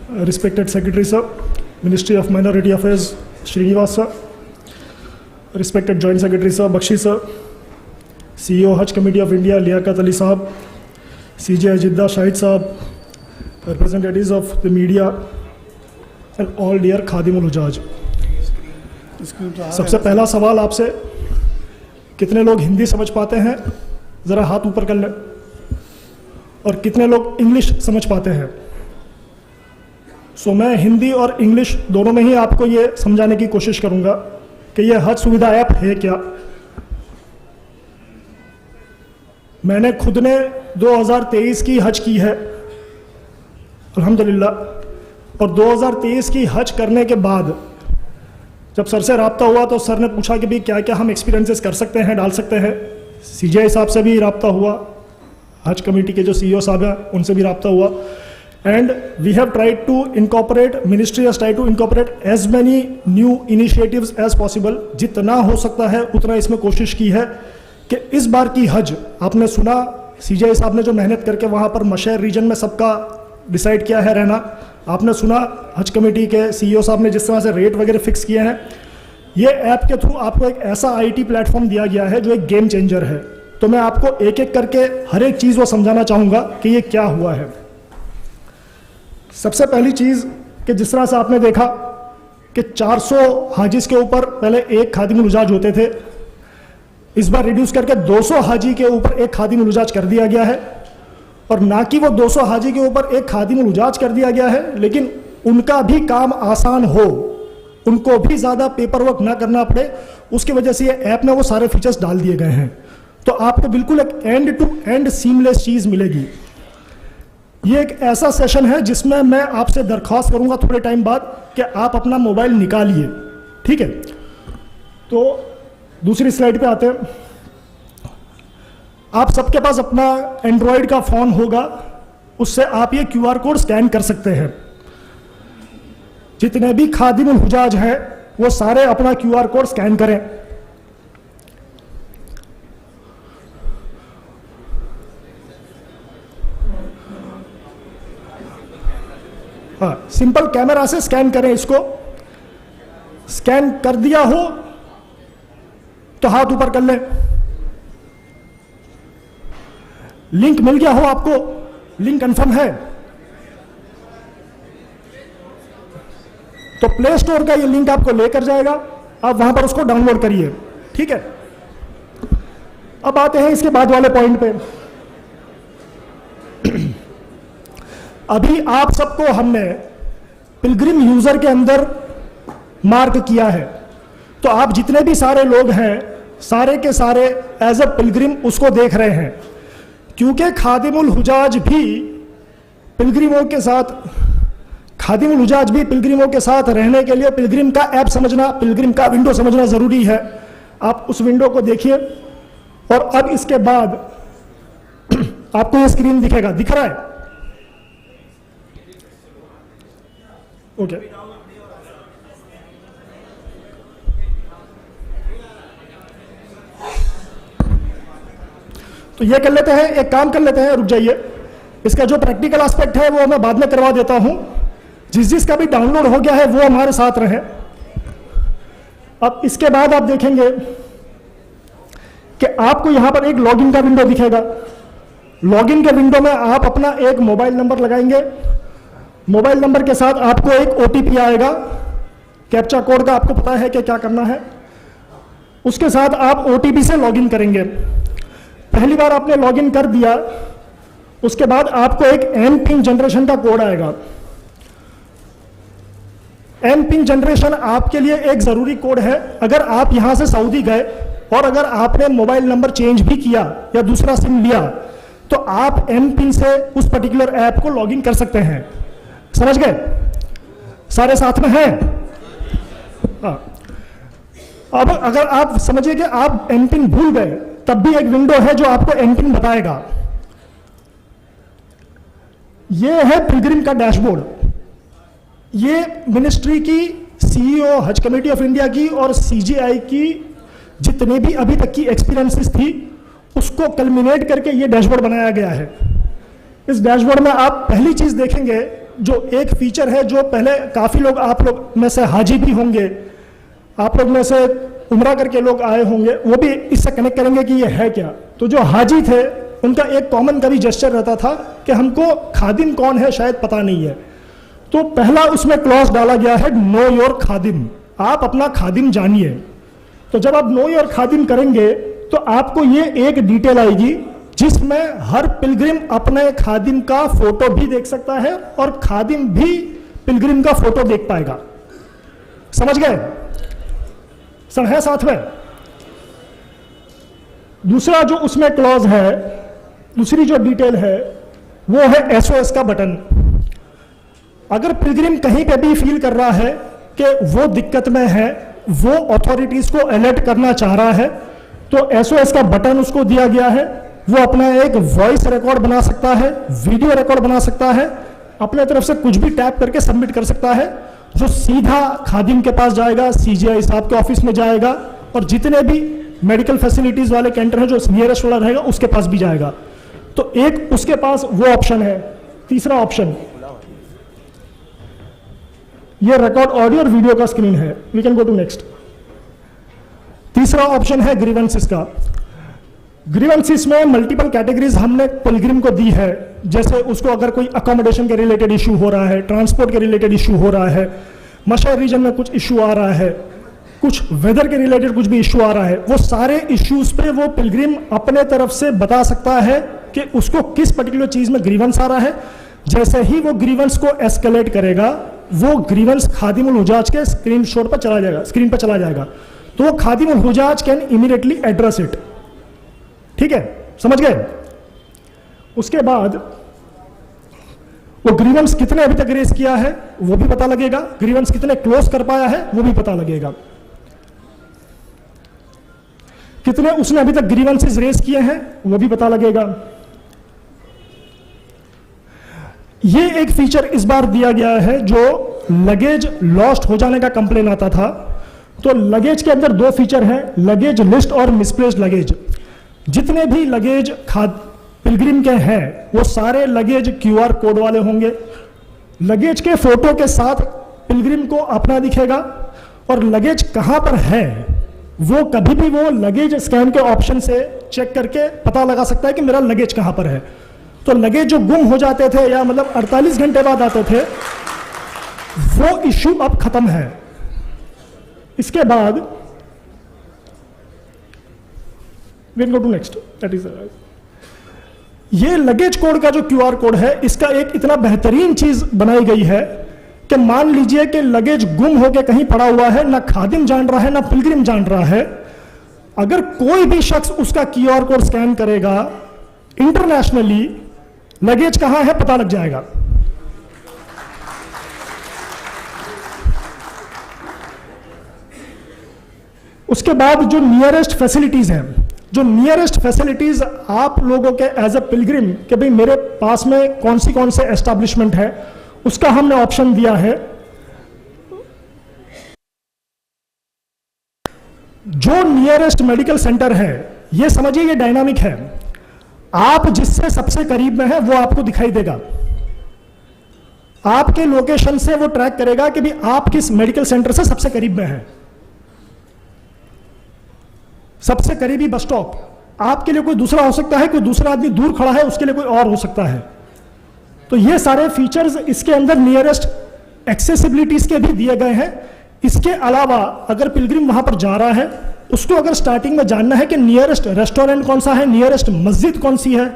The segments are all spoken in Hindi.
Respected Secretary Sir, Ministry of Minority Affairs, Srinivas Sir, Respected Joint Secretary Sir, Bakshi Sir, CEO Hajj Committee of India, Liaquat Ali Sahab, CJ Jeddah Shahid Sahab, representatives of the media, and all dear Khadimul Hujaj. सबसे पहला सवाल आपसे, कितने लोग हिंदी समझ पाते हैं? ज़रा हाथ ऊपर कर लें। और कितने लोग इंग्लिश समझ पाते हैं? मैं हिंदी और इंग्लिश दोनों में ही आपको ये समझाने की कोशिश करूंगा कि ये हज सुविधा ऐप है क्या। मैंने खुद ने 2023 की हज की है अल्हम्दुलिल्लाह, और 2023 की हज करने के बाद जब सर से रब्ता हुआ तो सर ने पूछा कि भाई क्या क्या हम एक्सपीरियंसेस कर सकते हैं, डाल सकते हैं। सीजे साहब से भी रब्ता हुआ, हज कमेटी के जो CEO साहब हैं उनसे भी रब्ता हुआ, and we have tried to incorporate, ministry has tried to incorporate as many new initiatives as possible। जितना हो सकता है उतना इसमें कोशिश की है कि इस बार की हज, आपने सुना सीजे साहब ने जो मेहनत करके वहाँ पर मशहर रीजन में सबका डिसाइड किया है रहना, आपने सुना हज कमेटी के CEO साहब ने जिस तरह से रेट वगैरह फिक्स किए हैं। ये ऐप के थ्रू आपको एक ऐसा IT प्लेटफॉर्म दिया गया है जो एक गेम चेंजर है। तो मैं आपको एक एक करके हर एक चीज़ वो समझाना चाहूँगा कि ये क्या हुआ है। सबसे पहली चीज़ कि जिस तरह से आपने देखा कि 400 हाजिज के ऊपर पहले एक खादिमुल हुजाज होते थे, इस बार रिड्यूस करके 200 हाजी के ऊपर एक खादिमुल हुजाज कर दिया गया है। और ना कि वो 200 हाजी के ऊपर एक खादिमुल हुजाज कर दिया गया है, लेकिन उनका भी काम आसान हो, उनको भी ज़्यादा पेपर वर्क ना करना पड़े, उसकी वजह से ये ऐप में वो सारे फीचर्स डाल दिए गए हैं। तो आपको बिल्कुल एक एंड टू एंड सीमलेस चीज़ मिलेगी। ये एक ऐसा सेशन है जिसमें मैं आपसे दरख्वास्त करूंगा थोड़े टाइम बाद कि आप अपना मोबाइल निकालिए, ठीक है। तो दूसरी स्लाइड पे आते हैं। आप सबके पास अपना एंड्रॉयड का फ़ोन होगा, उससे आप ये QR कोड स्कैन कर सकते हैं। जितने भी खादिमुल हुजाज हैं वो सारे अपना QR कोड स्कैन करें। हाँ, सिंपल कैमरा से स्कैन करें। इसको स्कैन कर दिया हो तो हाथ ऊपर कर लें। लिंक मिल गया हो आपको, लिंक कंफर्म है तो प्ले स्टोर का ये लिंक आपको लेकर जाएगा, आप वहां पर उसको डाउनलोड करिए, ठीक है। अब आते हैं इसके बाद वाले पॉइंट पे। अभी आप सबको हमने पिलग्रिम यूजर के अंदर मार्क किया है, तो आप जितने भी सारे लोग हैं सारे के सारे एज अ पिलग्रिम उसको देख रहे हैं, क्योंकि खादिमुल हुजाज भी पिलग्रिमों के साथ, खादिमुल हुजाज भी पिलग्रिमों के साथ रहने के लिए पिलग्रिम का ऐप समझना, पिलग्रिम का विंडो समझना जरूरी है। आप उस विंडो को देखिए और अब इसके बाद आपको ये स्क्रीन दिखेगा, दिख रहा है? ओके तो ये कर लेते हैं, एक काम कर लेते हैं, रुक जाइए। इसका जो प्रैक्टिकल एस्पेक्ट है वो मैं बाद में करवा देता हूं। जिसका भी डाउनलोड हो गया है वो हमारे साथ रहे। अब इसके बाद आप देखेंगे कि आपको यहां पर एक लॉगिन का विंडो दिखेगा। लॉगिन के विंडो में आप अपना एक मोबाइल नंबर लगाएंगे। मोबाइल नंबर के साथ आपको एक OTP आएगा, कैप्चा कोड का आपको पता है कि क्या करना है। उसके साथ आप OTP से लॉगिन करेंगे। पहली बार आपने लॉगिन कर दिया, उसके बाद आपको एक M-PIN जनरेशन का कोड आएगा। M-PIN जनरेशन आपके लिए एक जरूरी कोड है। अगर आप यहां से सऊदी गए और अगर आपने मोबाइल नंबर चेंज भी किया या दूसरा सिम लिया तो आप M-PIN से उस पर्टिकुलर ऐप को लॉगिन कर सकते हैं। समझ गए? सारे साथ में हैं? हाँ। अब अगर आप समझिए कि आप M-PIN भूल गए, तब भी एक विंडो है जो आपको M-PIN बताएगा। ये है पिलग्रिम का डैशबोर्ड। ये मिनिस्ट्री की CEO हज कमेटी ऑफ इंडिया की और CGI की जितने भी अभी तक की एक्सपीरियंसेस थी उसको कल्मिनेट करके ये डैशबोर्ड बनाया गया है। इस डैशबोर्ड में आप पहली चीज देखेंगे जो एक फीचर है जो पहले काफ़ी लोग, आप लोग में से हाजी भी होंगे, आप लोग में से उम्रा करके लोग आए होंगे, वो भी इससे कनेक्ट करेंगे कि ये है क्या। तो जो हाजी थे उनका एक कॉमन कभी जेस्चर रहता था कि हमको खादिम कौन है शायद पता नहीं है। तो पहला उसमें क्लॉज डाला गया है नो योर खादिम, आप अपना खादिम जानिए। तो जब आप नो योर खादिम करेंगे तो आपको ये एक डिटेल आएगी जिसमें हर पिलग्रिम अपने खादिम का फोटो भी देख सकता है और खादिम भी पिलग्रिम का फोटो देख पाएगा। समझ गए? सब है साथ में? दूसरा जो उसमें क्लॉज है, दूसरी जो डिटेल है वो है एसओएस का बटन। अगर पिलग्रिम कहीं पे भी फील कर रहा है कि वो दिक्कत में है, वो अथॉरिटीज को अलर्ट करना चाह रहा है, तो एसओएस का बटन उसको दिया गया है। वो अपना एक वॉइस रिकॉर्ड बना सकता है, वीडियो रिकॉर्ड बना सकता है, अपने तरफ से कुछ भी टैप करके सबमिट कर सकता है, जो सीधा खादिम के पास जाएगा, सीजीआई साहब के ऑफिस में जाएगा और जितने भी मेडिकल फैसिलिटीज वाले कैंटर हैं जो नियरेस्ट वाला रहेगा उसके पास भी जाएगा। तो एक उसके पास वो ऑप्शन है। तीसरा ऑप्शन, ये रिकॉर्ड ऑडियो और वीडियो का स्क्रीन है। We can go to next. तीसरा ऑप्शन है ग्रीवेंसेस का। ग्रीवेंसेस में मल्टीपल कैटेगरीज हमने पिलग्रिम को दी है, जैसे उसको अगर कोई अकोमोडेशन के रिलेटेड इशू हो रहा है, ट्रांसपोर्ट के रिलेटेड इशू हो रहा है, मशहर रीजन में कुछ इशू आ रहा है, कुछ वेदर के रिलेटेड कुछ भी इशू आ रहा है, वो सारे इश्यूज पे वो पिलग्रिम अपने तरफ से बता सकता है कि उसको किस पर्टिकुलर चीज में ग्रीवेंस आ रहा है। जैसे ही वो ग्रीवेंस को एस्केलेट करेगा, वो ग्रीवेंस खादिमुल हुजाज के स्क्रीनशॉट पर चला जाएगा, स्क्रीन पर चला जाएगा, तो वो Khadimul हुजाज can immediately address it. ठीक है, समझ गए? उसके बाद वो ग्रीवेंस कितने अभी तक रेस किया है वो भी पता लगेगा, ग्रीवेंस कितने क्लोज कर पाया है वो भी पता लगेगा, कितने उसने अभी तक ग्रीवेंसेस रेस किए हैं वो भी पता लगेगा। ये एक फीचर इस बार दिया गया है, जो लगेज लॉस्ट हो जाने का कंप्लेन आता था, तो लगेज के अंदर दो फीचर हैं, लगेज लिस्ट और मिसप्लेस्ड लगेज। जितने भी लगेज पिलग्रिम के हैं वो सारे लगेज क्यूआर कोड वाले होंगे। लगेज के फोटो के साथ पिलग्रिम को अपना दिखेगा और लगेज कहां पर है वो कभी भी वो लगेज स्कैन के ऑप्शन से चेक करके पता लगा सकता है कि मेरा लगेज कहां पर है। तो लगेज जो गुम हो जाते थे या मतलब 48 घंटे बाद आते थे, वो इश्यू अब खत्म है। इसके बाद we'll go to next, that is ये लगेज कोड का जो क्यूआर कोड है, इसका एक इतना बेहतरीन चीज बनाई गई है कि मान लीजिए कि लगेज गुम होकर कहीं पड़ा हुआ है, ना खादिम जान रहा है ना पिलग्रिम जान रहा है, अगर कोई भी शख्स उसका क्यूआर कोड स्कैन करेगा इंटरनेशनली, लगेज कहां है पता लग जाएगा। उसके बाद जो नियरेस्ट फैसिलिटीज हैं, जो नियरेस्ट फैसिलिटीज आप लोगों के एज अ पिलग्रिम कि भाई मेरे पास में कौन से एस्टैब्लिशमेंट है, उसका हमने ऑप्शन दिया है। जो नियरेस्ट मेडिकल सेंटर है, ये समझिए ये डायनामिक है, आप जिससे सबसे करीब में है वो आपको दिखाई देगा, आपके लोकेशन से वो ट्रैक करेगा कि भाई आप किस मेडिकल सेंटर से सबसे करीब में है। सबसे करीबी बस स्टॉप आपके लिए कोई दूसरा हो सकता है, कोई दूसरा आदमी दूर खड़ा है उसके लिए कोई और हो सकता है। तो ये सारे फीचर्स इसके अंदर नियरेस्ट एक्सेसिबिलिटीज के भी दिए गए हैं। इसके अलावा अगर पिलग्रिम वहां पर जा रहा है, उसको अगर स्टार्टिंग में जानना है कि नियरेस्ट रेस्टोरेंट कौन सा है, नियरेस्ट मस्जिद कौन सी है,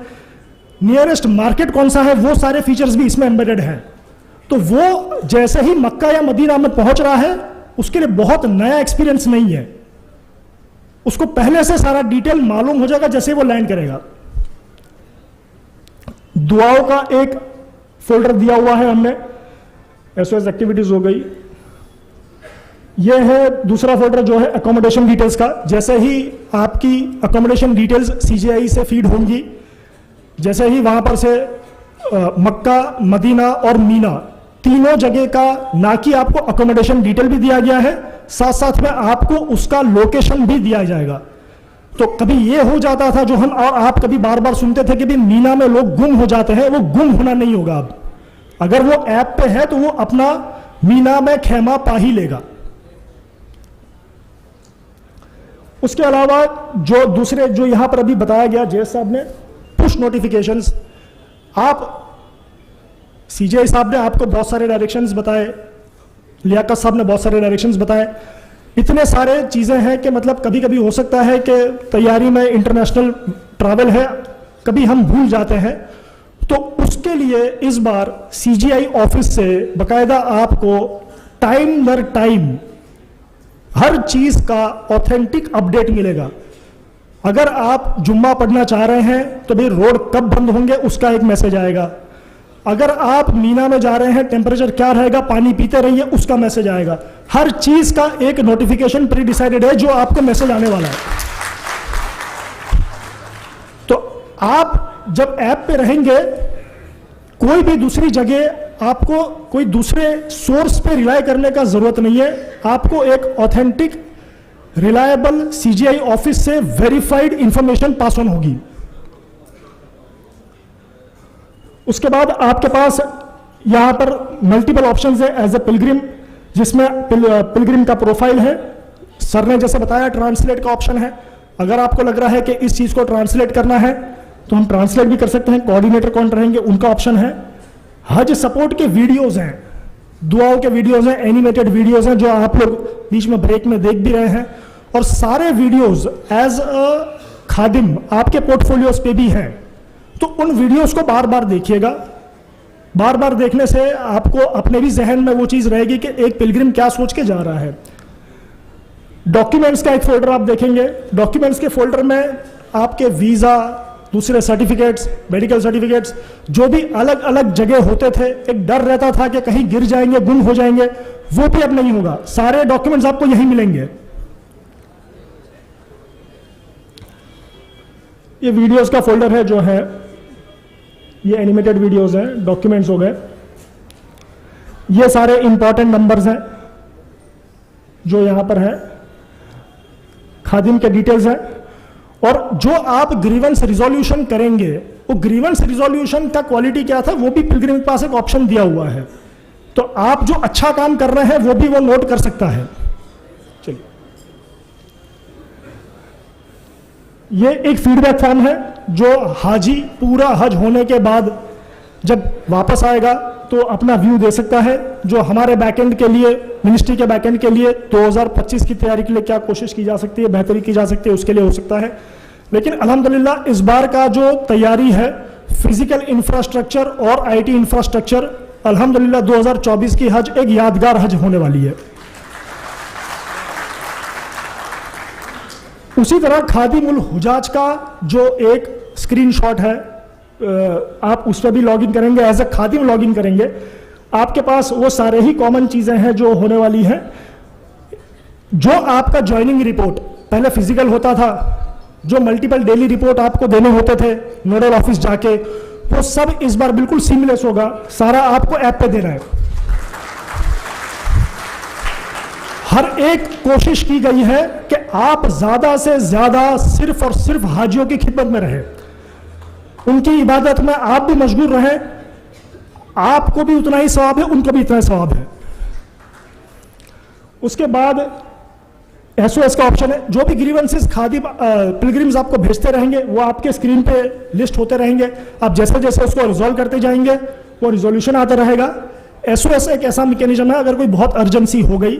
नियरेस्ट मार्केट कौन सा है, वो सारे फीचर्स भी इसमें एम्बेडेड हैं। तो वो जैसे ही मक्का या मदीना में पहुंच रहा है, उसके लिए बहुत नया एक्सपीरियंस नहीं है, उसको पहले से सारा डिटेल मालूम हो जाएगा जैसे वो लैंड करेगा। दुआओं का एक फोल्डर दिया हुआ है हमने, एसओएस एक्टिविटीज हो गई। यह है दूसरा फोल्डर जो है अकोमोडेशन डिटेल्स का। जैसे ही आपकी अकोमोडेशन डिटेल्स सीजीआई से फीड होंगी, जैसे ही वहां पर से मक्का, मदीना और मीना तीनों जगह का ना कि आपको अकोमोडेशन डिटेल भी दिया गया है, साथ साथ में आपको उसका लोकेशन भी दिया जाएगा। तो कभी ये हो जाता था जो हम और आप कभी बार बार सुनते थे कि भी मीना में लोग गुम हो जाते हैं, वो गुम होना नहीं होगा अब। अगर वो ऐप पे है तो वो अपना मीना में खेमा पा ही लेगा। उसके अलावा जो दूसरे जो यहां पर अभी बताया गया जय साहब ने, पुश नोटिफिकेशंस, आप सीजीआई साहब ने आपको बहुत सारे डायरेक्शंस बताए, लियाकत साहब ने बहुत सारे डायरेक्शंस बताए, इतने सारे चीजें हैं कि मतलब कभी कभी हो सकता है कि तैयारी में इंटरनेशनल ट्रैवल है, कभी हम भूल जाते हैं। तो उसके लिए इस बार सीजीआई ऑफिस से बकायदा आपको टाइम दर टाइम हर चीज का ऑथेंटिक अपडेट मिलेगा। अगर आप जुम्मा पढ़ना चाह रहे हैं तो भाई रोड कब बंद होंगे उसका एक मैसेज आएगा। अगर आप मीना में जा रहे हैं टेम्परेचर क्या रहेगा, पानी पीते रहिए, उसका मैसेज आएगा। हर चीज का एक नोटिफिकेशन प्री डिसाइडेड है जो आपको मैसेज आने वाला है। तो आप जब ऐप पे रहेंगे, कोई भी दूसरी जगह आपको कोई दूसरे सोर्स पे रिलाय करने का जरूरत नहीं है। आपको एक ऑथेंटिक रिलायबल सीजीआई ऑफिस से वेरीफाइड इंफॉर्मेशन पास ऑन होगी। उसके बाद आपके पास यहां पर मल्टीपल ऑप्शंस है एज ए पिलग्रिम, जिसमें पिलग्रिम का प्रोफाइल है। सर ने जैसे बताया ट्रांसलेट का ऑप्शन है। अगर आपको लग रहा है कि इस चीज को ट्रांसलेट करना है तो हम ट्रांसलेट भी कर सकते हैं। कोऑर्डिनेटर कौन रहेंगे उनका ऑप्शन है। हज सपोर्ट के वीडियोज हैं, दुआओं के वीडियोज हैं, एनिमेटेड वीडियोज हैं जो आप लोग बीच में ब्रेक में देख भी रहे हैं। और सारे वीडियोज एज अ खादिम आपके पोर्टफोलियोज पे भी हैं। तो उन वीडियोस को बार बार देखिएगा। बार बार देखने से आपको अपने भी जहन में वो चीज रहेगी कि एक पिलग्रिम क्या सोच के जा रहा है। डॉक्यूमेंट्स का एक फोल्डर आप देखेंगे। डॉक्यूमेंट्स के फोल्डर में आपके वीजा, दूसरे सर्टिफिकेट्स, मेडिकल सर्टिफिकेट्स, जो भी अलग अलग जगह होते थे, एक डर रहता था कि कहीं गिर जाएंगे, गुम हो जाएंगे, वो भी अब नहीं होगा। सारे डॉक्यूमेंट्स आपको यहीं मिलेंगे। ये वीडियोस का फोल्डर है जो है, ये एनिमेटेड वीडियोस हैं, डॉक्यूमेंट्स हो गए। ये सारे इंपॉर्टेंट नंबर्स हैं जो यहां पर है, खादिम के डिटेल्स हैं। और जो आप ग्रीवेंस रिजोल्यूशन करेंगे, वो ग्रीवेंस रिजोल्यूशन का क्वालिटी क्या था वो भी पिलग्रिम के पास एक ऑप्शन दिया हुआ है। तो आप जो अच्छा काम कर रहे हैं वो भी वो नोट कर सकता है। चलिए, ये एक फीडबैक फॉर्म है जो हाजी पूरा हज होने के बाद जब वापस आएगा तो अपना व्यू दे सकता है। जो हमारे बैकएंड के लिए, मिनिस्ट्री के बैकएंड के लिए 2025 की तैयारी के लिए क्या कोशिश की जा सकती है, बेहतरी की जा सकती है, उसके लिए हो सकता है। लेकिन अल्हम्दुलिल्लाह इस बार का जो तैयारी है, फिजिकल इंफ्रास्ट्रक्चर और आईटी इंफ्रास्ट्रक्चर, अल्हम्दुलिल्लाह 2024 की हज एक यादगार हज होने वाली है। उसी तरह खादिमुल हुजाज का जो एक स्क्रीनशॉट है, आप उस पर भी लॉगिन करेंगे, एज ए खादिम लॉगिन करेंगे, आपके पास वो सारे ही कॉमन चीजें हैं जो होने वाली हैं। जो आपका ज्वाइनिंग रिपोर्ट पहले फिजिकल होता था, जो मल्टीपल डेली रिपोर्ट आपको देने होते थे नोडल ऑफिस जाके, वो सब इस बार बिल्कुल सीमलेस होगा। सारा आपको ऐप पे देना है। हर एक कोशिश की गई है कि आप ज्यादा से ज्यादा सिर्फ और सिर्फ हाजियों की खिदमत में रहें, उनकी इबादत में आप भी मशगूल रहें। आपको भी उतना ही सवाब है, उनको भी इतना ही सवाब है। उसके बाद एसओएस का ऑप्शन है। जो भी ग्रीवेंसेस खादिम पिलग्रिम्स आपको भेजते रहेंगे वो आपके स्क्रीन पे लिस्ट होते रहेंगे। आप जैसे जैसे उसको रिजॉल्व करते जाएंगे वो रिजोल्यूशन आता रहेगा। एसओएस एक ऐसा मैकेनिज्म है, अगर कोई बहुत अर्जेंसी हो गई,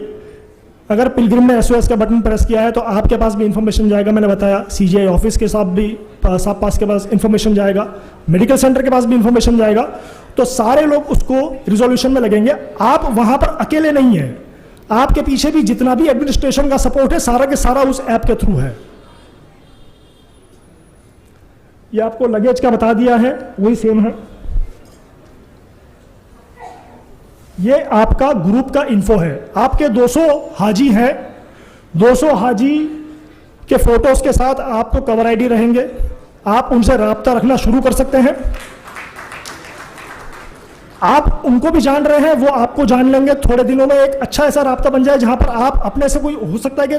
अगर पिलग्रिम ने एसओएस का बटन प्रेस किया है तो आपके पास भी इंफॉर्मेशन जाएगा। मैंने बताया सीजीआई ऑफिस के साथ भी, साफ पास के पास इंफॉर्मेशन जाएगा, मेडिकल सेंटर के पास भी इंफॉर्मेशन जाएगा। तो सारे लोग उसको रिजोल्यूशन में लगेंगे। आप वहां पर अकेले नहीं है, आपके पीछे भी जितना भी एडमिनिस्ट्रेशन का सपोर्ट है सारा के सारा उस ऐप के थ्रू है। ये आपको लगेज का बता दिया है, वही सेम है। ये आपका ग्रुप का इन्फो है। आपके 200 हाजी हैं, 200 हाजी के फोटोज के साथ आपको कवर आईडी रहेंगे। आप उनसे राब्ता रखना शुरू कर सकते हैं। आप उनको भी जान रहे हैं, वो आपको जान लेंगे। थोड़े दिनों में एक अच्छा ऐसा राब्ता बन जाए जहां पर आप अपने से, कोई हो सकता है कि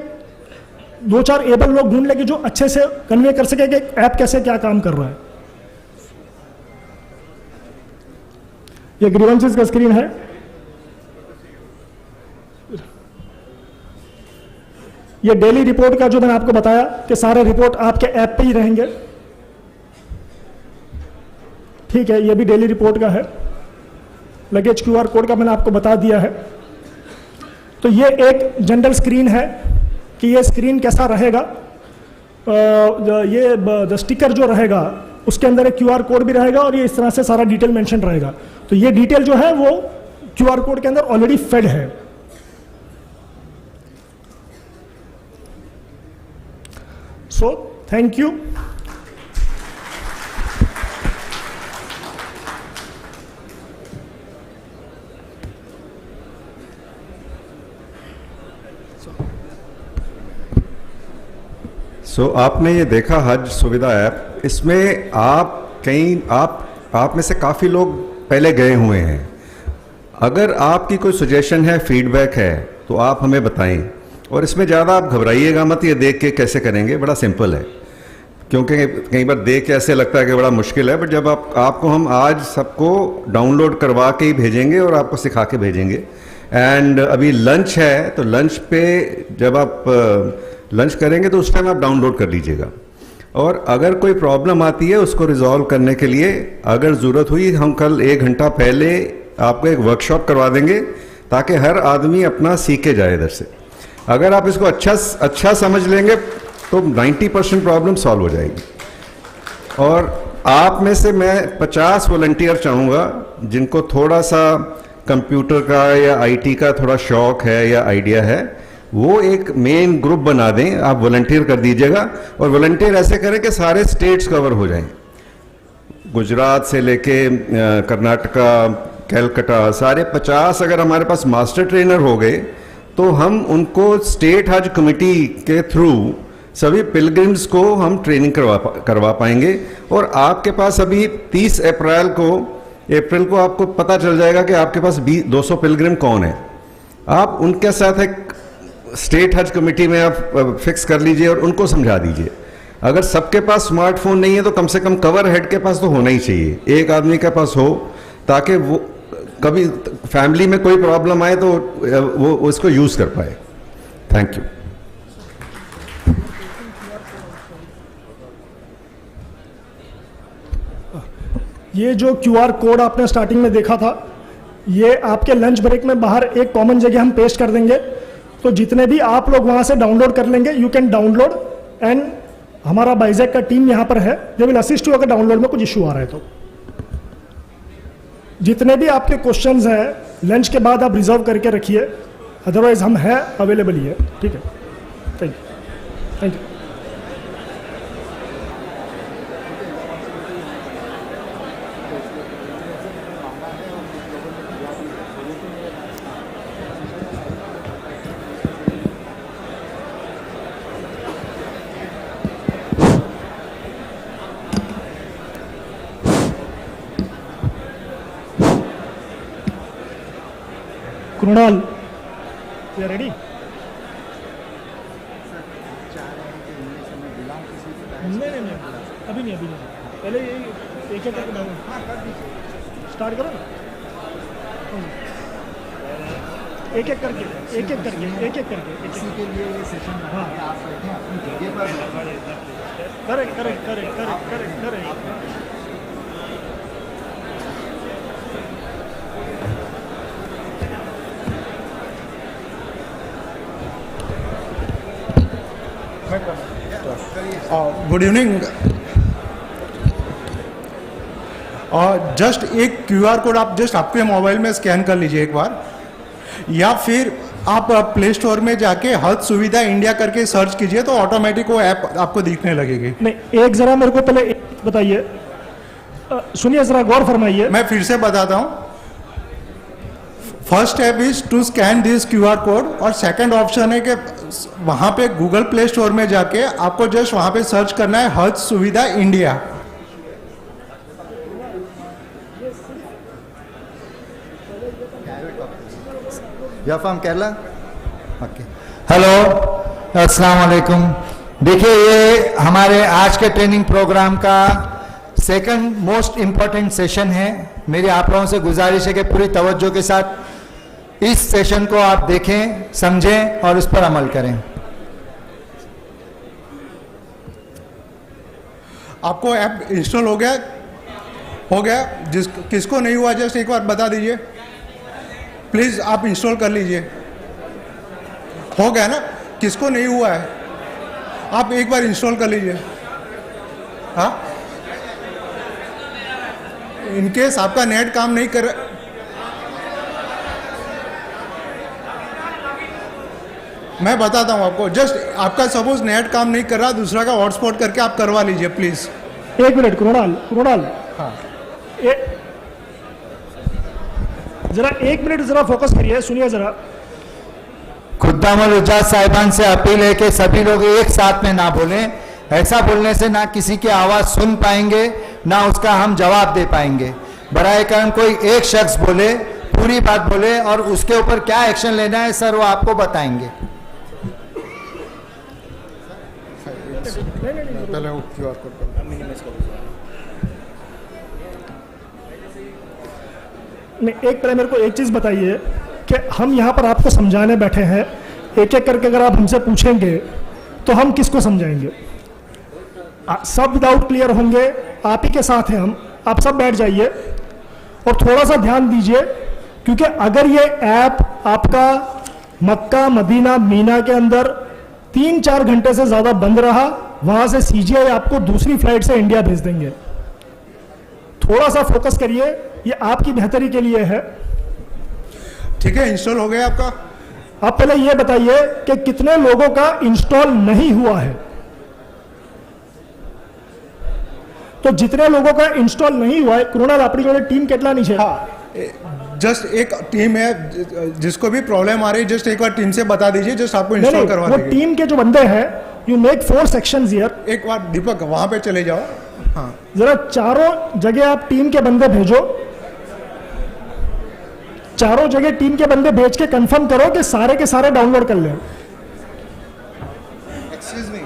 2-4 एबल लोग ढूंढ लेंगे जो अच्छे से कन्वे कर सके कि ऐप कैसे क्या काम कर रहा है। ये ग्रीवेंसेस का स्क्रीन है। ये डेली रिपोर्ट का जो मैंने आपको बताया कि सारे रिपोर्ट आपके ऐप पे ही रहेंगे, ठीक है। ये भी डेली रिपोर्ट का है। लगेज क्यूआर कोड का मैंने आपको बता दिया है। तो ये एक जनरल स्क्रीन है कि ये स्क्रीन कैसा रहेगा। ये स्टिकर जो रहेगा उसके अंदर एक क्यूआर कोड भी रहेगा और ये इस तरह से सारा डिटेल मेंशन रहेगा। तो ये डिटेल जो है वो क्यूआर कोड के अंदर ऑलरेडी फेड है। So thank you. आपने ये देखा हज सुविधा ऐप, इसमें आप में से काफ़ी लोग पहले गए हुए हैं। अगर आपकी कोई सजेशन है, फीडबैक है, तो आप हमें बताएं। और इसमें ज़्यादा आप घबराइएगा मत, ये देख के कैसे करेंगे, बड़ा सिंपल है। क्योंकि कई बार देख के ऐसे लगता है कि बड़ा मुश्किल है, बट जब आपको हम आज सबको डाउनलोड करवा के ही भेजेंगे और आपको सिखा के भेजेंगे। एंड अभी लंच है, तो लंच पे जब आप लंच करेंगे तो उस टाइम आप डाउनलोड कर लीजिएगा। और अगर कोई प्रॉब्लम आती है उसको रिजॉल्व करने के लिए अगर ज़रूरत हुई, हम कल 1 घंटा पहले आपको एक वर्कशॉप करवा देंगे ताकि हर आदमी अपना सीख के जाए इधर से। अगर आप इसको अच्छा समझ लेंगे तो 90% प्रॉब्लम सॉल्व हो जाएगी। और आप में से मैं 50 वॉलंटियर चाहूँगा जिनको थोड़ा सा कंप्यूटर का या आईटी का थोड़ा शौक है या आइडिया है, वो एक मेन ग्रुप बना दें, आप वॉलंटियर कर दीजिएगा। और वॉलंटियर ऐसे करें कि सारे स्टेट्स कवर हो जाएं, गुजरात से लेके कर्नाटका, कलकत्ता, सारे 50 अगर हमारे पास मास्टर ट्रेनर हो गए तो हम उनको स्टेट हज कमेटी के थ्रू सभी पिलग्रिम्स को हम ट्रेनिंग करवा पाएंगे। और आपके पास अभी 30 अप्रैल को आपको पता चल जाएगा कि आपके पास 200 पिलग्रिम कौन है। आप उनके साथ एक स्टेट हज कमेटी में आप फिक्स कर लीजिए और उनको समझा दीजिए। अगर सबके पास स्मार्टफोन नहीं है तो कम से कम कवर हेड के पास तो होना ही चाहिए, एक आदमी के पास हो, ताकि वो कभी फैमिली में कोई प्रॉब्लम आए तो वो उसको यूज कर पाए। Thank you. ये जो क्यूआर कोड आपने स्टार्टिंग में देखा था, ये आपके लंच ब्रेक में बाहर एक कॉमन जगह हम पेस्ट कर देंगे। तो जितने भी आप लोग वहां से डाउनलोड कर लेंगे, यू कैन डाउनलोड। एंड हमारा बाइजैक का टीम यहां पर है, दे विल असिस्ट यू अगर डाउनलोड में कुछ इशू आ रहा है तो। जितने भी आपके क्वेश्चंस हैं लंच के बाद आप रिजर्व करके रखिए, अदरवाइज हम है अवेलेबल ही है। ठीक है, thank you, thank you. Krunal, you are ready? नहीं, अभी नहीं, पहले एक एक करके स्टार्ट करो ना, एक एक करके इसी के लिए ये सेशन बना है। आप बैठे अपनी जगह पर। करेक्ट। Good evening. जस्ट एक क्यूआर कोड आप जस्ट आपके मोबाइल में स्कैन कर लीजिए एक बार, या फिर आप प्ले स्टोर में जाके हज सुविधा इंडिया करके सर्च कीजिए तो ऑटोमेटिक वो ऐप आपको दिखने लगेगी। नहीं, एक जरा मेरे को पहले बताइए, सुनिए जरा गौर फरमाइए। मैं फिर से बताता हूँ। First step is to scan this QR code, और सेकंड ऑप्शन है कि वहां पे गूगल प्ले स्टोर में जाके आपको जस्ट वहां पे सर्च करना है हज सुविधा इंडिया। या फ्रॉम केरला? ओके, हेलो, अस्सलाम वालेकुम। देखिए, ये हमारे आज के ट्रेनिंग प्रोग्राम का सेकंड मोस्ट इम्पोर्टेंट सेशन है। मेरी आप लोगों से गुजारिश है कि पूरी तवज्जो के साथ इस सेशन को आप देखें, समझें और उस पर अमल करें। आपको ऐप इंस्टॉल हो गया? हो गया? किसको नहीं हुआ जस्ट एक बार बता दीजिए प्लीज। आप इंस्टॉल कर लीजिए। हो गया ना? किसको नहीं हुआ है आप एक बार इंस्टॉल कर लीजिए। हाँ, इनकेस आपका नेट काम नहीं कर, मैं बताता हूँ आपको। जस्ट आपका सपोज नेट काम नहीं कर रहा, दूसरा का हॉटस्पॉट करके आप करवा लीजिए प्लीज। एक मिनट कृणाल, हाँ, जरा एक मिनट जरा फोकस करिए, सुनिए जरा। खुद्दामुल उज्जाज साहिबान से अपील है कि सभी लोग एक साथ में ना बोलें। ऐसा बोलने से ना किसी की आवाज सुन पाएंगे, ना उसका हम जवाब दे पाएंगे। बराए करम कोई एक शख्स बोले, पूरी बात बोले और उसके ऊपर क्या एक्शन लेना है सर वो आपको बताएंगे। पहले वो QR कोड नहीं, एक पहले मेरे को एक चीज़ बताइए कि हम यहाँ पर आपको समझाने बैठे हैं, एक एक करके अगर आप हमसे पूछेंगे तो हम किसको समझाएंगे? सब डाउट क्लियर होंगे, आप ही के साथ हैं हम। आप सब बैठ जाइए और थोड़ा सा ध्यान दीजिए, क्योंकि अगर ये ऐप आपका मक्का मदीना मीना के अंदर 3-4 घंटे से ज़्यादा बंद रहा, वहाँ से CGI आपको दूसरी फ्लाइट से इंडिया भेज देंगे। थोड़ा सा फोकस करिए, ये आपकी बेहतरी के लिए है। ठीक है, इंस्टॉल हो गया आपका? आप पहले ये बताइए कि कितने लोगों का इंस्टॉल नहीं हुआ है। तो जितने लोगों का इंस्टॉल नहीं हुआ है, कृणाल अपनी जो टीम कितना नीचे? हाँ, जस्ट एक टीम है, जिसको भी प्रॉब्लम आ रही है जस्ट एक बार टीम से बता दीजिए, जस्ट आपको इंस्टॉल करवा वो देंगे। टीम के जो बंदे हैं, यू मेक 4 सेक्शंस हियर। एक बार दीपक वहां पे चले जाओ। हाँ, जरा चारों जगह आप टीम के बंदे भेजो, चारों जगह टीम के बंदे भेज के कंफर्म करो कि सारे के सारे डाउनलोड कर लें। एक्सक्यूज मी,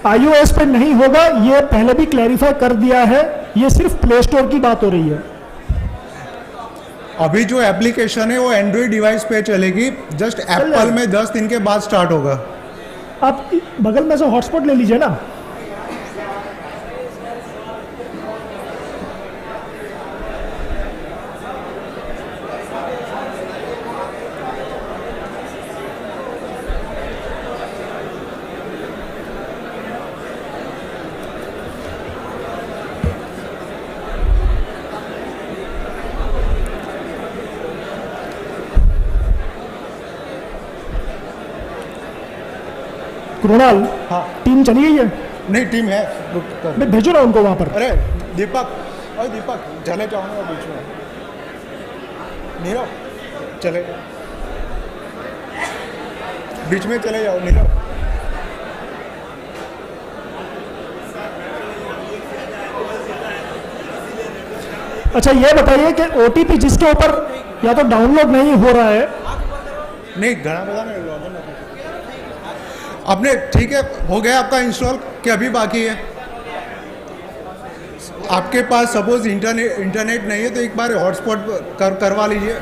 iOS पे नहीं होगा, ये पहले भी क्लैरिफाई कर दिया है, ये सिर्फ प्ले स्टोर की बात हो रही है। अभी जो एप्लीकेशन है वो एंड्रॉइड डिवाइस पे चलेगी, जस्ट एप्पल में 10 दिन के बाद स्टार्ट होगा। आप बगल में से हॉटस्पॉट ले लीजिए ना। कृणाल, हाँ, टीम चली गई है? नहीं टीम है, रुक कर। मैं भेजो ना उनको वहां पर। अरे दीपक, अरे दीपक चले जाओ ना बीच में। नीरव चले जाओ, बीच में चले जाओ नीरव। अच्छा ये बताइए कि OTP जिसके ऊपर या तो डाउनलोड नहीं हो रहा है, नहीं घना बता नहीं लॉगिन आपने, ठीक है हो गया आपका इंस्टॉल कि अभी बाकी है? आपके पास सपोज इंटरनेट नहीं है तो एक बार हॉटस्पॉट करवा लीजिए।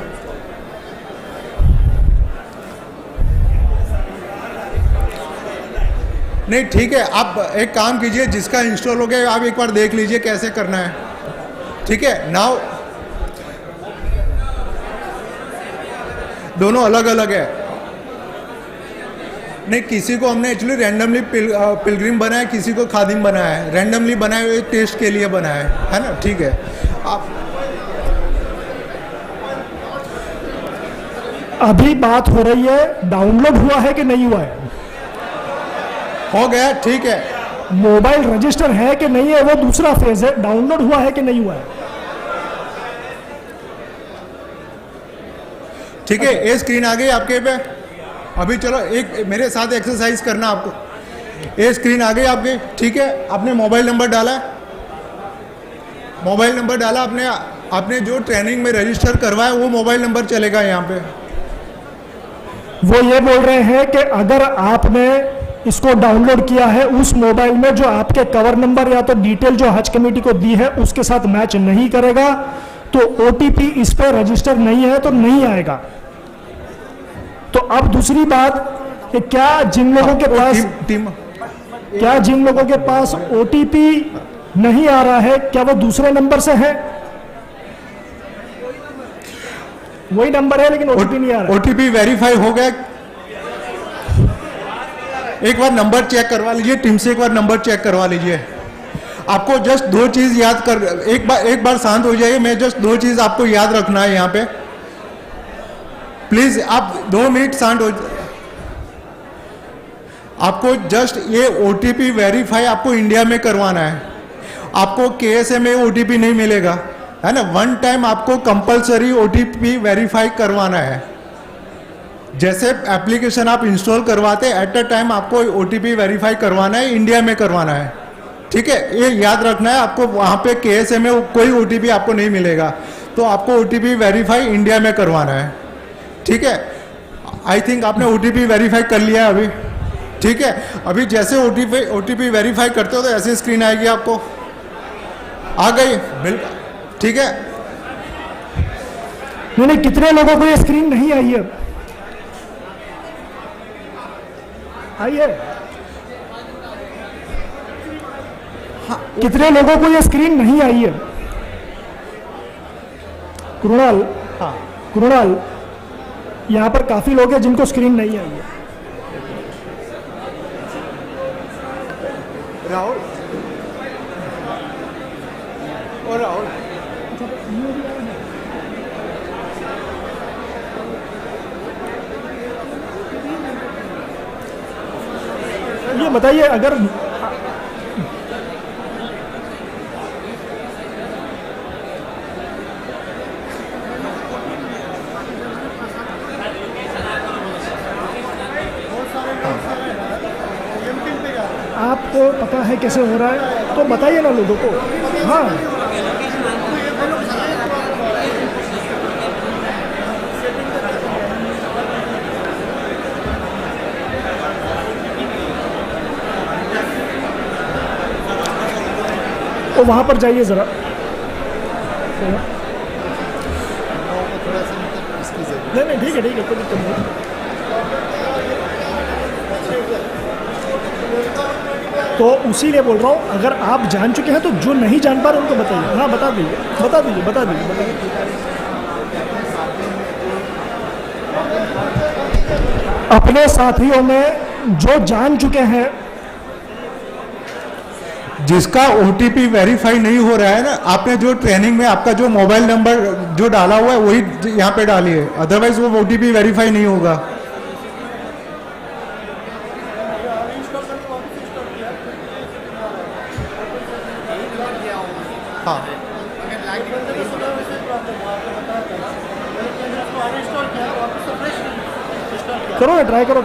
नहीं ठीक है, आप एक काम कीजिए, जिसका इंस्टॉल हो गया आप एक बार देख लीजिए कैसे करना है। ठीक है, नाउ दोनों अलग अलग है। नहीं, किसी को हमने एक्चुअली रैंडमली पिलग्रिम बनाया, किसी को खादिम बनाया है, रैंडमली बनाए हुए टेस्ट के लिए बनाया है ना। ठीक है, आप अभी बात हो रही है डाउनलोड हुआ है कि नहीं हुआ है। हो गया, ठीक है। मोबाइल रजिस्टर है कि नहीं है वो दूसरा फेज है, डाउनलोड हुआ है कि नहीं हुआ है। ठीक है, ये स्क्रीन आ गई आपके पे। अभी चलो एक मेरे साथ एक्सरसाइज करना आपको। ये स्क्रीन आ गई आपके, ठीक है। आपने मोबाइल नंबर डाला, मोबाइल नंबर डाला आपने जो ट्रेनिंग में रजिस्टर करवाया वो मोबाइल नंबर चलेगा यहाँ पे। वो ये बोल रहे हैं कि अगर आपने इसको डाउनलोड किया है उस मोबाइल में जो आपके कवर नंबर या तो डिटेल जो हज कमेटी को दी है उसके साथ मैच नहीं करेगा, तो ओटीपी इस पर रजिस्टर नहीं है तो नहीं आएगा। तो अब दूसरी बात कि क्या जिन लोगों के पास ओटीपी नहीं आ रहा है, क्या वो दूसरे नंबर से है? वही नंबर है लेकिन ओटीपी नहीं आ रहा है। ओटीपी वेरीफाई हो गया, एक बार नंबर चेक करवा लीजिए, टीम से एक बार नंबर चेक करवा लीजिए। आपको जस्ट दो चीज याद कर, एक बार शांत हो जाइए, मैं जस्ट दो चीज आपको याद रखना है यहाँ पे, प्लीज आप 2 मिनट शांत हो। आपको जस्ट ये ओटीपी वेरीफाई आपको इंडिया में करवाना है, आपको केएसए में ओटीपी नहीं मिलेगा, है ना। 1 टाइम आपको कंपलसरी ओटीपी वेरीफाई करवाना है। जैसे एप्लीकेशन आप इंस्टॉल करवाते एट अ टाइम आपको ओटीपी वेरीफाई करवाना है, इंडिया में करवाना है, ठीक है। ये याद रखना है, आपको वहां पे केएसए में कोई ओटीपी आपको नहीं मिलेगा, तो आपको ओटीपी वेरीफाई इंडिया में करवाना है, ठीक है। आई थिंक आपने ओटीपी वेरीफाई कर लिया है अभी, ठीक है। अभी जैसे ओटीपी वेरीफाई करते हो तो ऐसी स्क्रीन आएगी, आपको आ गई, बिल्कुल ठीक है। नहीं, कितने लोगों को ये स्क्रीन नहीं आई है? आई है? हाँ, कितने लोगों को ये स्क्रीन नहीं आई है? कृणाल, हाँ कृणाल, यहां पर काफी लोग हैं जिनको स्क्रीन नहीं आई है। राहुल और राहुल, ये बताइए, अगर आपको पता है कैसे हो रहा है तो बताइए ना लोगों को। हाँ, तो वहां पर जाइए जरा। नहीं, ठीक है, कोई दिक्कत नहीं। तो उसी लिए बोल रहा हूँ, अगर आप जान चुके हैं तो जो नहीं जान पा रहे उनको बताइए। हाँ, बता दीजिए। अपने साथियों में जो जान चुके हैं, जिसका ओटीपी वेरीफाई नहीं हो रहा है ना, आपने जो ट्रेनिंग में आपका जो मोबाइल नंबर जो डाला हुआ है वही यहाँ पे डालिए, अदरवाइज वो ओटीपी वेरीफाई नहीं होगा। हाँ, करो ना, ट्राई करो।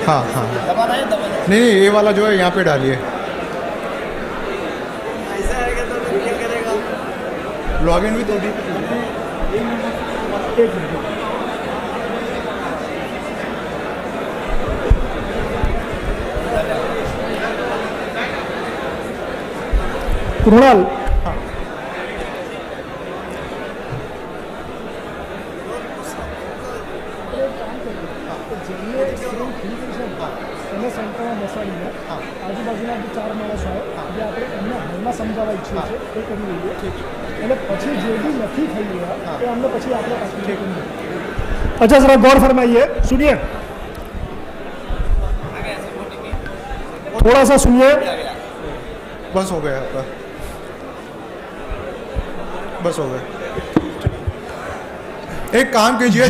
हाँ, नहीं, ये वाला जो है यहाँ पे डालिए, लॉग इन विद ओटीपी। एक मिनट। कृणाल, આજુબાજુના 4 માણસો આવે, જે આપણે એમને હાલમાં સમજાવવા ઈચ્છીએ છીએ એ કરી લઈએ, એટલે પછી જે બી નથી થઈ રહ્યા એ અમને પછી આપણે પાછું કરીએ। अच्छा, जरा गौर फरमाइए, सुनिए, थोड़ा सा सुनिए। बस हो गया आपका, बस हो गया। एक काम कीजिए,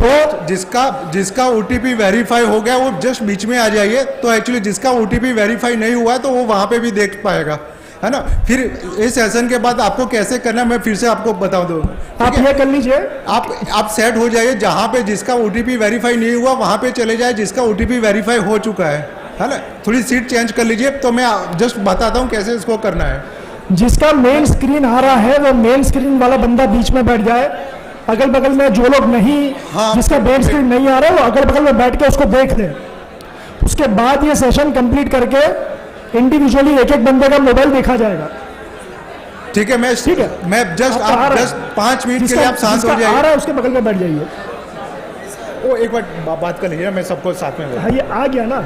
जिसका ओटीपी वेरीफाई हो गया वो जस्ट बीच में आ जाइए, तो एक्चुअली जिसका ओटीपी वेरीफाई नहीं हुआ तो वो वहां पे भी देख पाएगा, है ना। फिर इस सेशन के बाद आपको कैसे करना है मैं फिर से आपको बता दूँ। आप ये कर लीजिए, आप सेट हो जाइए, जहां पे जिसका ओटीपी वेरीफाई नहीं हुआ वहां पे चले जाए जिसका ओटीपी वेरीफाई हो चुका है ना। थोड़ी सीट चेंज कर लीजिए, तो मैं जस्ट बताता हूँ कैसे इसको करना है। जिसका मेन स्क्रीन आ रहा है वो मेन स्क्रीन वाला बंदा बीच में बैठ जाए, अगल बगल में जो लोग नहीं, जिसका मेन स्क्रीन नहीं आ रहा है वो अगल बगल में बैठ के उसको देख लें। उसके बाद ये सेशन कंप्लीट करके इंडिविजुअली एक एक बंदे का मोबाइल देखा जाएगा। ठीक है, मैं जस्ट आपका आ आप रहा है। जस्ट 5 मिनट के लिए आप शांत हो जिसका आ जाइए। रहा है उसके बगल में बैठ जाइए। वो एक बार बात कर लीजिए ना, मैं सबको साथ में हाँ, ये आ गया ना।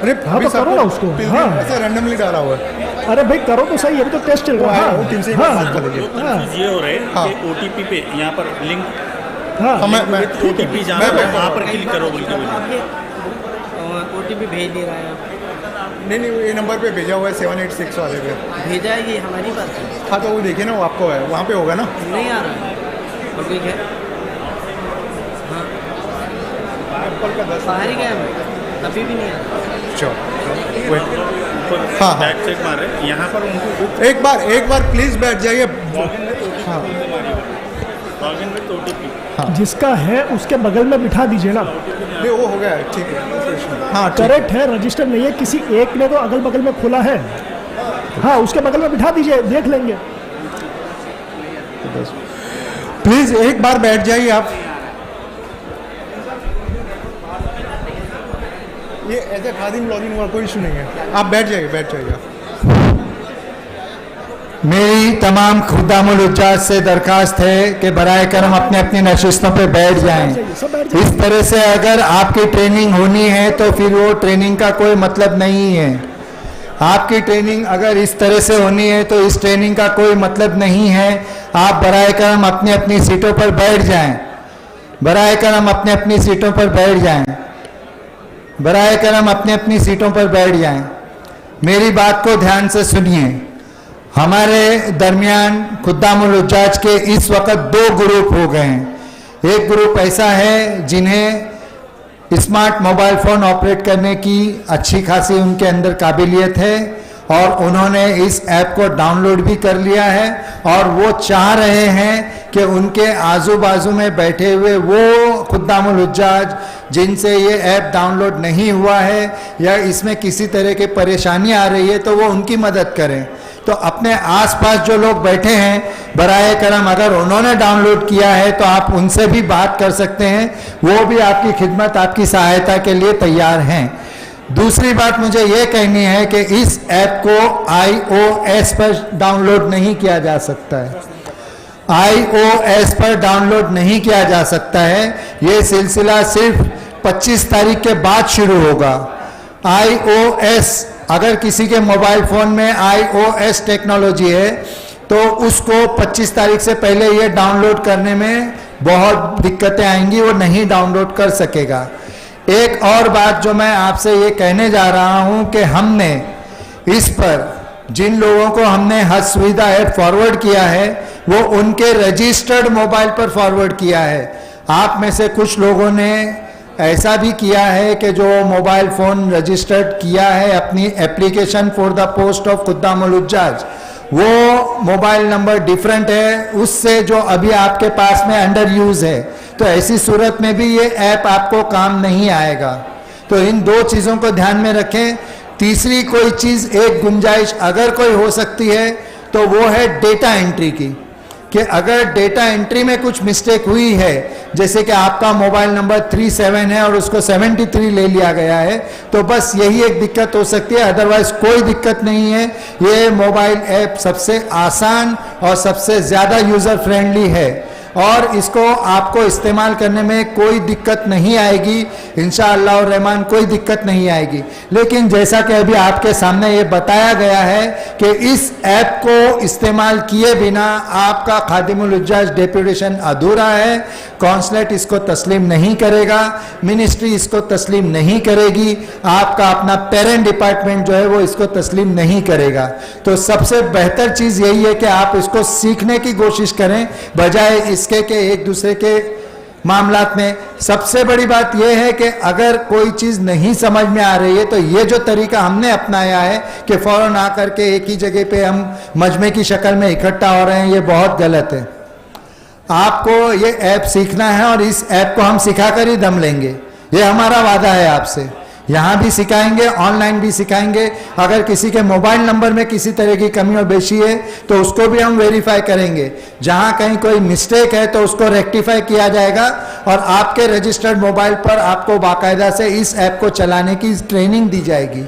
अरे हाँ, अभी तो करो ना उसको। हाँ। ऐसे रैंडमली डाला हुआ है। अरे भाई करो तो सही, अभी तो टेस्ट चल रहा है। वो टीम से हाँ, बात कर लीजिए। कंफ्यूज ये हो रहे हैं हाँ। कि ओटीपी पे यहाँ पर लिंक हाँ, हाँ, मैं ओटीपी जाना है, वहाँ पर क्लिक करो बोल के बोलिए। ओटीपी भेज नहीं रहा है आप। नहीं ये नंबर पे भेजा हुआ है 786 वाले पे। भेजा है ये हमारी बात है। हाँ तो वो देखिए ना, वो आपको है, वहाँ पे होगा ना। नहीं आ रहा है और कोई है एप्पल का 10 बाहर ही गया मैं, अभी भी नहीं आ रहा। श्योर। वेट, ऊपर हाँ। बैक चेक मार रहे हैं, यहाँ पर उनको एक बार प्लीज बैठ जाइए। Login with OTP. जिसका है उसके बगल में बिठा दीजिए ना। नहीं वो हो गया है, ठीक है। हाँ ठीक है। करेक्ट है, रजिस्टर नहीं है, किसी एक ने तो अगल बगल में खोला है। हाँ, उसके बगल में बिठा दीजिए, देख लेंगे। प्लीज एक बार बैठ जाइए आप। ये ऐसे खादिम लॉगिन हुआ, कोई इशू नहीं है, आप बैठ जाइए। मेरी तमाम खुदामुल उज्जाज से दरखास्त है कि बराए करम अपने अपनी नशिस्तों पे बैठ जाएं। सब बैठ जाइए। इस तरह से अगर आपकी ट्रेनिंग होनी है तो फिर वो ट्रेनिंग का कोई मतलब नहीं है। आपकी ट्रेनिंग अगर इस तरह से होनी है तो इस ट्रेनिंग का कोई मतलब नहीं है। आप बराए करम अपनी अपनी सीटों पर बैठ जाएं। बराए करम अपने अपनी सीटों पर बैठ जाएं। बराए करम अपनी अपनी सीटों पर बैठ जाएं। मेरी बात को ध्यान से सुनिए। हमारे दरमियान खुद्दामुल उज्जाज के इस वक्त 2 ग्रुप हो गए हैं। एक ग्रुप ऐसा है जिन्हें स्मार्ट मोबाइल फ़ोन ऑपरेट करने की अच्छी खासी उनके अंदर काबिलियत है और उन्होंने इस ऐप को डाउनलोड भी कर लिया है और वो चाह रहे हैं कि उनके आजू बाजू में बैठे हुए वो खुद्दामुल उज्जाज जिनसे ये ऐप डाउनलोड नहीं हुआ है या इसमें किसी तरह की परेशानी आ रही है तो वो उनकी मदद करें। तो अपने आसपास जो लोग बैठे हैं बराए करम अगर उन्होंने डाउनलोड किया है तो आप उनसे भी बात कर सकते हैं, वो भी आपकी खिदमत आपकी सहायता के लिए तैयार हैं। दूसरी बात मुझे ये कहनी है कि इस ऐप को iOS पर डाउनलोड नहीं किया जा सकता है। iOS पर डाउनलोड नहीं किया जा सकता है। ये सिलसिला सिर्फ 25 तारीख के बाद शुरू होगा। iOS अगर किसी के मोबाइल फ़ोन में iOS टेक्नोलॉजी है तो उसको 25 तारीख से पहले ये डाउनलोड करने में बहुत दिक्कतें आएंगी, वो नहीं डाउनलोड कर सकेगा। एक और बात जो मैं आपसे ये कहने जा रहा हूँ कि हमने इस पर जिन लोगों को हमने हज सुविधा ऐप फॉरवर्ड किया है वो उनके रजिस्टर्ड मोबाइल पर फॉरवर्ड किया है। आप में से कुछ लोगों ने ऐसा भी किया है कि जो मोबाइल फ़ोन रजिस्टर्ड किया है अपनी application for the post of खुद्दामुल उज्जाज, वो मोबाइल नंबर डिफरेंट है उससे जो अभी आपके पास में अंडर यूज़ है। तो ऐसी सूरत में भी ये ऐप आपको काम नहीं आएगा। तो इन 2 चीज़ों को ध्यान में रखें। तीसरी कोई चीज़, एक गुंजाइश अगर कोई हो सकती है तो वो है डेटा एंट्री की, कि अगर डेटा एंट्री में कुछ मिस्टेक हुई है, जैसे कि आपका मोबाइल नंबर 37 है और उसको 73 ले लिया गया है, तो बस यही एक दिक्कत हो सकती है, अदरवाइज कोई दिक्कत नहीं है। ये मोबाइल ऐप सबसे आसान और सबसे ज़्यादा यूज़र फ्रेंडली है और इसको आपको इस्तेमाल करने में कोई दिक्कत नहीं आएगी, इंशाअल्लाह और रहमान कोई दिक्कत नहीं आएगी। लेकिन जैसा कि अभी आपके सामने ये बताया गया है कि इस ऐप को इस्तेमाल किए बिना आपका खादिमुल उज्जाज डेप्यूटेशन अधूरा है। कौंसलेट इसको तस्लीम नहीं करेगा, मिनिस्ट्री इसको तस्लीम नहीं करेगी, आपका अपना पेरेंट डिपार्टमेंट जो है वो इसको तस्लीम नहीं करेगा। तो सबसे बेहतर चीज़ यही है कि आप इसको सीखने की कोशिश करें बजाय इसके कि एक दूसरे के मामलात में। सबसे बड़ी बात यह है कि अगर कोई चीज नहीं समझ में आ रही है तो ये जो तरीका हमने अपनाया है कि फौरन आकर के एक ही जगह पे हम मजमे की शक्ल में इकट्ठा हो रहे हैं, ये बहुत गलत है। आपको ये ऐप सीखना है और इस ऐप को हम सिखाकर ही दम लेंगे, ये हमारा वादा है आपसे। यहाँ भी सिखाएंगे, ऑनलाइन भी सिखाएंगे। अगर किसी के मोबाइल नंबर में किसी तरह की कमी और बेशी है तो उसको भी हम वेरीफाई करेंगे। जहाँ कहीं कोई मिस्टेक है तो उसको रेक्टिफाई किया जाएगा और आपके रजिस्टर्ड मोबाइल पर आपको बाकायदा से इस ऐप को चलाने की ट्रेनिंग दी जाएगी।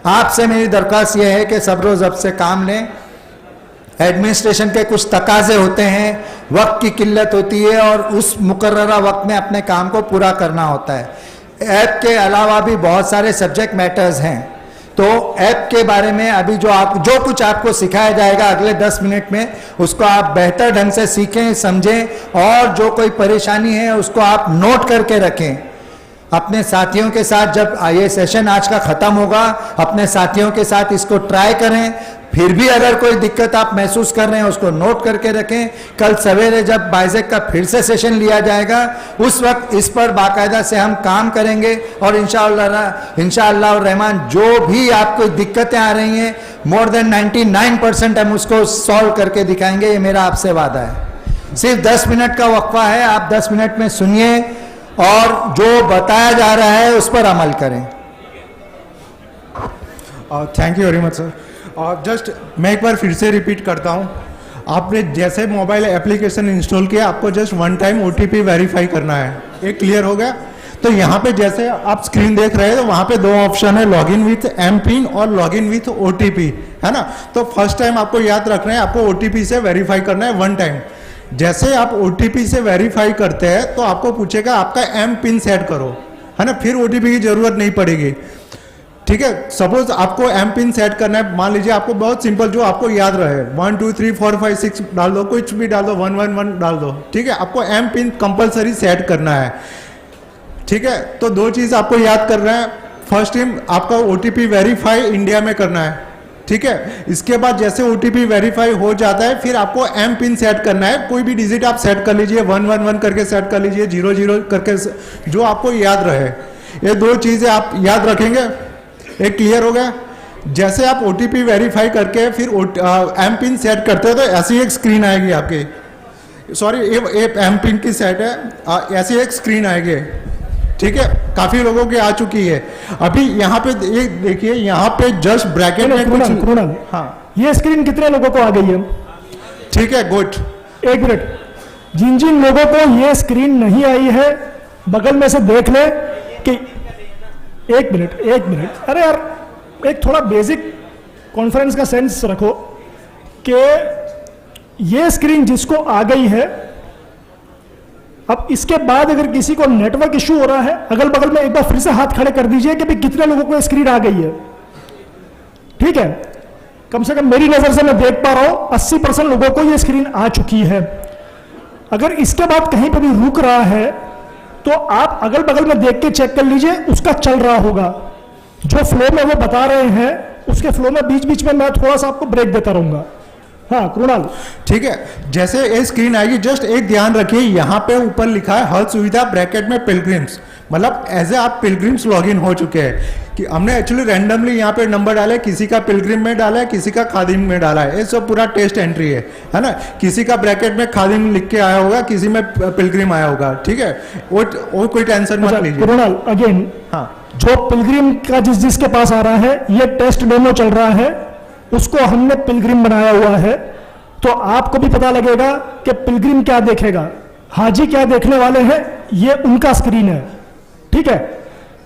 आपसे मेरी दरख्वास्त यह है कि सब रोज अब से काम लें। एडमिनिस्ट्रेशन के कुछ तकाजे होते हैं, वक्त की किल्लत होती है और उस मुकर्ररा वक्त में अपने काम को पूरा करना होता है। ऐप के अलावा भी बहुत सारे सब्जेक्ट मैटर्स हैं, तो ऐप के बारे में अभी जो कुछ आपको सिखाया जाएगा अगले 10 मिनट में, उसको आप बेहतर ढंग से सीखें, समझें और जो कोई परेशानी है उसको आप नोट करके रखें अपने साथियों के साथ। जब ये सेशन आज का खत्म होगा, अपने साथियों के साथ इसको ट्राई करें। फिर भी अगर कोई दिक्कत आप महसूस कर रहे हैं उसको नोट करके रखें। कल सवेरे जब बाइजेक का फिर से सेशन लिया जाएगा उस वक्त इस पर बाकायदा से हम काम करेंगे और इंशाअल्लाह रहमान जो भी आपको दिक्कतें आ रही हैं मोर देन 99% हम उसको सॉल्व करके दिखाएंगे, ये मेरा आपसे वादा है। सिर्फ 10 मिनट का वक्फा है, आप 10 मिनट में सुनिए और जो बताया जा रहा है उस पर अमल करें। Thank you very much sir. और जस्ट मैं एक बार फिर से रिपीट करता हूँ, आपने जैसे मोबाइल एप्लीकेशन इंस्टॉल किया आपको जस्ट 1 टाइम OTP वेरीफाई करना है। ये क्लियर हो गया? तो यहाँ पे जैसे आप स्क्रीन देख रहे हैं तो वहाँ पे 2 ऑप्शन है, लॉगिन विथ एमपिन और लॉगिन विथ OTP, है ना। तो फर्स्ट टाइम आपको याद रखना है, आपको OTP से वेरीफाई करना है 1 टाइम। जैसे आप OTP से वेरीफाई करते हैं तो आपको पूछेगा आपका एमपिन सेट करो, है ना, फिर OTP की जरूरत नहीं पड़ेगी। ठीक है, सपोज आपको एमपिन सेट करना है, मान लीजिए आपको बहुत सिंपल जो आपको याद रहे 1 2 3 4 5 6 डाल दो, कुछ भी डाल दो, 1 1 1 डाल दो। ठीक है, आपको एमपिन कंपलसरी सेट करना है। ठीक है, तो 2 चीज आपको याद करना है। फर्स्ट टाइम आपका OTP वेरीफाई इंडिया में करना है। ठीक है, इसके बाद जैसे OTP वेरीफाई हो जाता है फिर आपको एमपिन सेट करना है। कोई भी डिजिट आप सेट कर लीजिए, 1 1 1 करके सेट कर लीजिए, 0 0 करके, जो आपको याद रहे। ये 2 चीजें आप याद रखेंगे। एक क्लियर हो गया? जैसे आप OTP वेरीफाई करके फिर एमपिन सेट करते हो तो ऐसी एक स्क्रीन आएगी आपकी। सॉरी, ये एमपिन की सेट है, ऐसी एक स्क्रीन आएगी। ठीक है, काफी लोगों की आ चुकी है। अभी यहाँ पे एक देखिए, यहाँ पे जस्ट ब्रैकेट में कुणाल, हाँ, ये स्क्रीन कितने लोगों को आ गई है? ठीक है, गुड। एक मिनट, जिन जिन लोगों को ये स्क्रीन नहीं आई है बगल में से देख ले कि एक मिनट, अरे यार एक थोड़ा बेसिक कॉन्फ्रेंस का सेंस रखो कि ये स्क्रीन जिसको आ गई है, अब इसके बाद अगर किसी को नेटवर्क इशू हो रहा है अगल बगल में एक बार फिर से हाथ खड़े कर दीजिए कि भाई कितने लोगों को स्क्रीन आ गई है। ठीक है, कम से कम मेरी नजर से मैं देख पा रहा हूं 80% लोगों को ये स्क्रीन आ चुकी है। अगर इसके बाद कहीं पर भी रुक रहा है तो आप अगल बगल में देख के चेक कर लीजिए, उसका चल रहा होगा। जो फ्लो में वो बता रहे हैं उसके फ्लो में बीच बीच में मैं थोड़ा सा आपको ब्रेक देता रहूंगा। हाँ कृणाल, ठीक है, जैसे ये स्क्रीन आएगी जस्ट एक ध्यान रखिए, यहाँ पे ऊपर लिखा है हर सुविधा ब्रैकेट में पिलग्रिम्स, मतलब एज ए आप पिलग्रिम्स लॉगिन हो चुके हैं। कि हमने एक्चुअली रैंडमली यहाँ पे नंबर डाला है, किसी का पिलग्रिम में डाला है, किसी का खादिम में डाला है, ये सब पूरा टेस्ट एंट्री है ना। किसी का ब्रैकेट में खादिम लिख के आया होगा, किसी में पिलग्रिम आया होगा। ठीक है, वो कोई टेंशन मत लीजिए। कृणाल अगेन, हाँ, जो पिलग्रिम का जिसके पास आ रहा है, ये टेस्ट डेमो चल रहा है, उसको हमने पिलग्रिम बनाया हुआ है, तो आपको भी पता लगेगा कि पिलग्रिम क्या देखेगा, हाजी क्या देखने वाले हैं, ये उनका स्क्रीन है। ठीक है,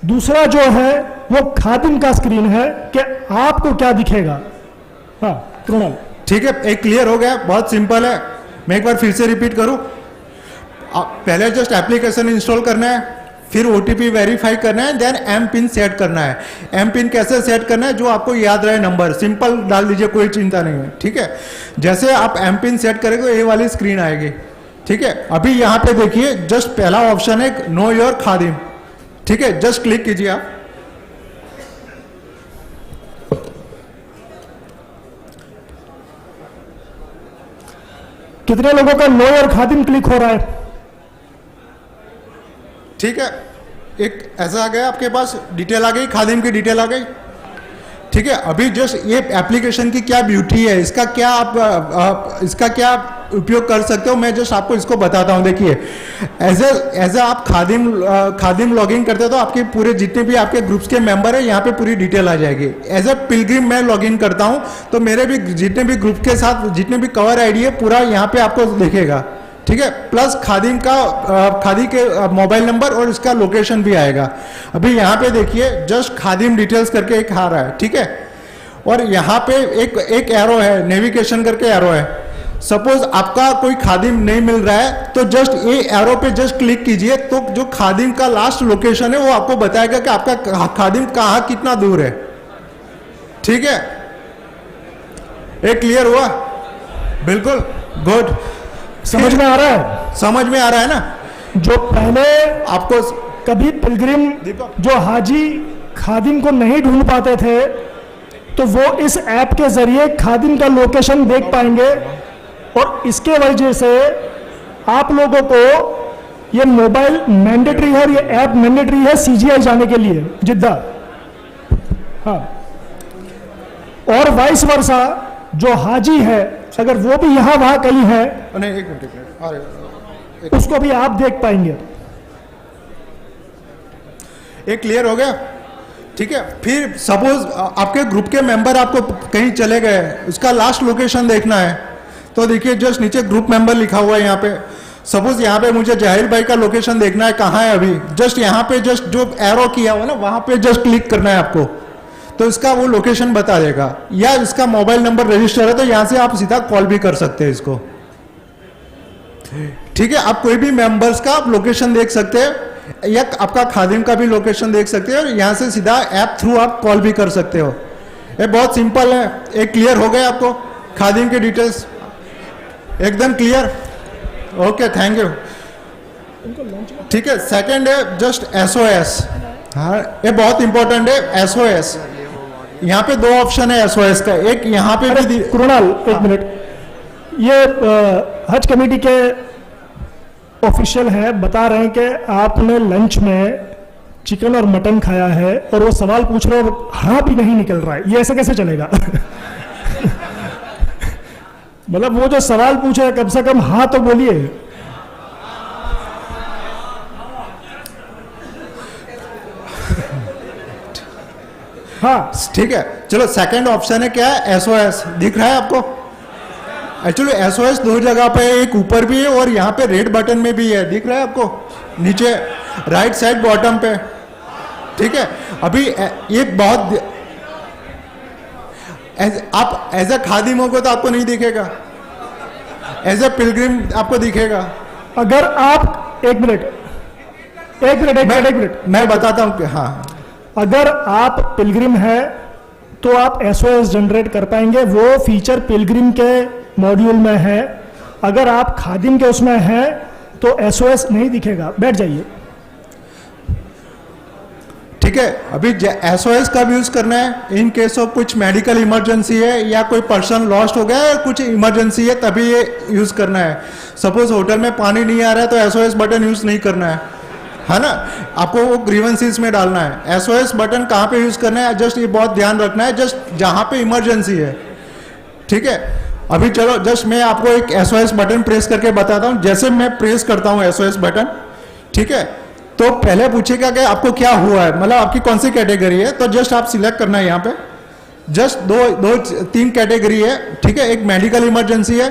दूसरा जो है वो खादिम का स्क्रीन है कि आपको क्या दिखेगा। हाँ कृणाल, ठीक है, एक क्लियर हो गया, बहुत सिंपल है। मैं एक बार फिर से रिपीट करूं, पहले जस्ट एप्लीकेशन इंस्टॉल करना है, फिर OTP वेरीफाई करना है, देन एम पिन सेट करना है। एम पिन कैसे सेट करना है, जो आपको याद रहे नंबर सिंपल डाल दीजिए, कोई चिंता नहीं है। ठीक है, जैसे आप एम पिन सेट करेंगे ये वाली स्क्रीन आएगी। ठीक है, अभी यहाँ पे देखिए जस्ट पहला ऑप्शन है नो योर खादिम। ठीक है, जस्ट क्लिक कीजिए आप। कितने लोगों का नो योर खादिम क्लिक हो रहा है? ठीक है, एक ऐसा आ गया आपके पास, डिटेल आ गई, खादिम की डिटेल आ गई। ठीक है, अभी जस्ट ये एप्लीकेशन की क्या ब्यूटी है, इसका क्या आप इसका क्या उपयोग कर सकते हो, मैं जस्ट आपको इसको बताता हूँ। देखिए, एज ए आप खादिम लॉगिन करते हो तो आपके पूरे जितने भी आपके ग्रुप्स के मेंबर है यहाँ पे पूरी डिटेल आ जाएगी। एज ए पिलग्रिम मैं लॉगिन करता हूँ तो मेरे भी जितने भी ग्रुप के साथ जितने भी कवर आईडी है पूरा यहाँ पे आपको दिखेगा। ठीक है, प्लस खादिम का खादी के मोबाइल नंबर और इसका लोकेशन भी आएगा। अभी यहाँ पे देखिए जस्ट खादिम डिटेल्स करके एक आ रहा है। ठीक है, और यहाँ पे एक एरो है, नेविगेशन करके एरो है। सपोज आपका कोई खादिम नहीं मिल रहा है तो जस्ट ये एरो पे जस्ट क्लिक कीजिए तो जो खादिम का लास्ट लोकेशन है वो आपको बताएगा कि आपका खादिम कहाँ कितना दूर है। ठीक है, एक क्लियर हुआ? बिल्कुल गुड, समझ में आ रहा है? समझ में आ रहा है ना? जो पहले आपको कभी पिलग्रिम जो हाजी खादिम को नहीं ढूंढ पाते थे तो वो इस ऐप के जरिए खादिम का लोकेशन देख पाएंगे, और इसके वजह से आप लोगों को ये मोबाइल मैंडेटरी है और ये ऐप मैंडेटरी है सीजीआई जाने के लिए जिद्दा। हाँ, और वाइस वर्सा जो हाजी है अगर वो भी यहाँ वहाँ कहीं है नहीं, एक मिनट, अरे उसको भी आप देख पाएंगे। एक क्लियर हो गया? ठीक है, फिर सपोज आपके ग्रुप के मेंबर आपको कहीं चले गए, उसका लास्ट लोकेशन देखना है तो देखिए जस्ट नीचे ग्रुप मेंबर लिखा हुआ है यहाँ पे। सपोज यहाँ पे मुझे जाहिर भाई का लोकेशन देखना है, कहाँ है अभी, जस्ट यहाँ पे जस्ट जो एरो किया हुआ ना वहां पे जस्ट क्लिक करना है आपको, तो इसका वो लोकेशन बता देगा। या इसका मोबाइल नंबर रजिस्टर है तो यहाँ से आप सीधा कॉल भी कर सकते हैं इसको। ठीक है, आप कोई भी मेंबर्स का आप लोकेशन देख सकते हैं या आपका खादिम का भी लोकेशन देख सकते हैं और यहाँ से सीधा ऐप थ्रू आप कॉल भी कर सकते हो। ये बहुत सिंपल है। एक क्लियर हो गया आपको खादिम के डिटेल्स? एकदम क्लियर? Okay, thank you. ठीक है, सेकंड है जस्ट एसओएस। हाँ, ये बहुत इंपॉर्टेंट है एसओएस। यहाँ पे दो ऑप्शन है एसओएस का, एक यहाँ पे भी कृणाल एक मिनट, ये हज कमेटी के ऑफिशियल है, बता रहे हैं कि आपने लंच में चिकन और मटन खाया है और वो सवाल पूछ रहे हो हाँ भी नहीं निकल रहा है, ये ऐसे कैसे चलेगा? मतलब वो जो सवाल पूछ रहे कम से कम हाँ तो बोलिए। हाँ ठीक है, चलो सेकंड ऑप्शन है क्या है? एसओएस दिख रहा है आपको? एक्चुअली एसओएस दो जगह पे, एक ऊपर भी है और यहाँ पे रेड बटन में भी है, दिख रहा है आपको नीचे राइट साइड बॉटम पे। ठीक है, अभी ये बहुत आप एज ए खादिम हो तो आपको नहीं दिखेगा, एज ए पिलग्रिम आपको दिखेगा। अगर आप एक मिनट मैं बताता हूँ कि हाँ, अगर आप पिलग्रिम है तो आप एसओएस जनरेट कर पाएंगे, वो फीचर पिलग्रिम के मॉड्यूल में है। अगर आप खादिम के उसमें है तो एसओएस नहीं दिखेगा। बैठ जाइए। ठीक है, अभी एसओएस कब यूज करना है? इन केस ऑफ कुछ मेडिकल इमरजेंसी है या कोई पर्सन लॉस्ट हो गया है, कुछ इमरजेंसी है, तभी ये यूज करना है। सपोज होटल में पानी नहीं आ रहा है तो एसओएस बटन यूज नहीं करना है ना, आपको वो ग्रीवेंसीज में डालना है। एसओएस बटन कहाँ पे यूज करना है, जस्ट ये बहुत ध्यान रखना है, जस्ट जहाँ पे इमरजेंसी है। ठीक है, अभी चलो जस्ट मैं आपको एक एसओएस बटन प्रेस करके बताता हूँ। जैसे मैं प्रेस करता हूँ एसओएस बटन, ठीक है, तो पहले पूछेगा कि आपको क्या हुआ है, मतलब आपकी कौन सी कैटेगरी है, तो जस्ट आप सिलेक्ट करना है यहाँ पे। जस्ट तीन कैटेगरी है। ठीक है, एक मेडिकल इमरजेंसी है,